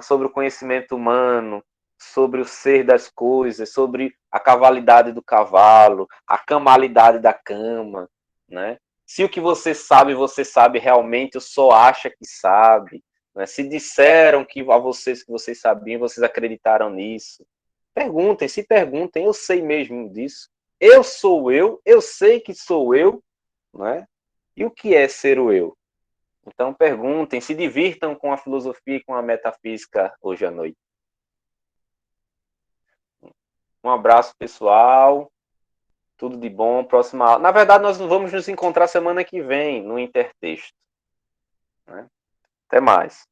sobre o conhecimento humano, sobre o ser das coisas, sobre a cavalidade do cavalo, a camalidade da cama, né? Se o que você sabe realmente, ou só acha que sabe, né? Se disseram que a vocês que vocês sabiam, vocês acreditaram nisso. Se perguntem, eu sei mesmo disso. Eu sou eu sei que sou eu, né? E o que é ser o eu? Então perguntem, se divirtam com a filosofia e com a metafísica hoje à noite. Um abraço, pessoal. Tudo de bom. Próxima aula. Na verdade, nós vamos nos encontrar semana que vem no Intertexto. Né? Até mais.